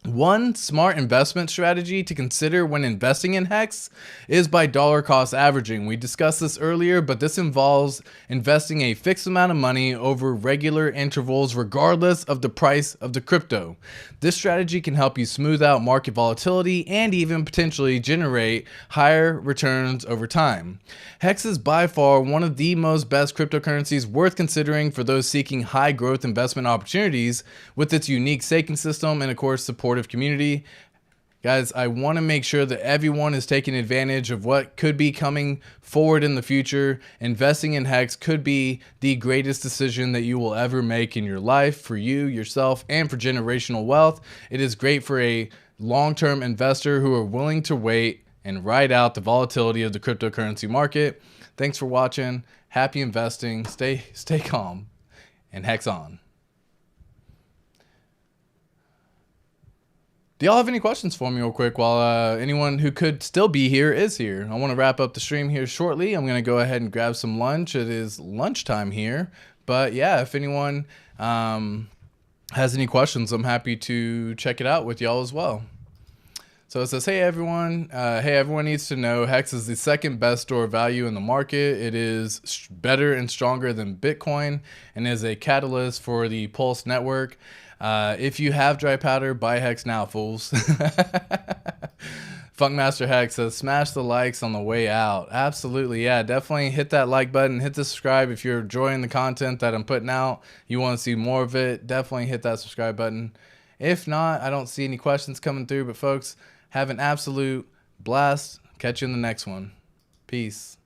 One smart investment strategy to consider when investing in HEX is by dollar cost averaging. We discussed this earlier, but this involves investing a fixed amount of money over regular intervals regardless of the price of the crypto. This strategy can help you smooth out market volatility and even potentially generate higher returns over time. HEX is by far one of the best cryptocurrencies worth considering for those seeking high growth investment opportunities with its unique staking system and of course support community. Guys, I want to make sure that everyone is taking advantage of what could be coming forward in the future. Investing in HEX could be the greatest decision that you will ever make in your life, for you, yourself, and for generational wealth. It is great for a long-term investor who are willing to wait and ride out the volatility of the cryptocurrency market. Thanks for watching. Happy investing. Stay calm and HEX on. Do y'all have any questions for me real quick while anyone who could still be here is here? I want to wrap up the stream here shortly. I'm going to go ahead and grab some lunch. It is lunchtime here. But yeah, if anyone has any questions, I'm happy to check it out with y'all as well. So it says, hey everyone needs to know HEX is the second best store of value in the market. It is better and stronger than Bitcoin and is a catalyst for the Pulse network. If you have dry powder, buy HEX now, fools. Funkmaster Hex says, smash the likes on the way out. Absolutely, yeah, definitely hit that like button, hit the subscribe if you're enjoying the content that I'm putting out. You want to see more of it, definitely hit that subscribe button. If not, I don't see any questions coming through, but folks, have an absolute blast. Catch you in the next one. Peace.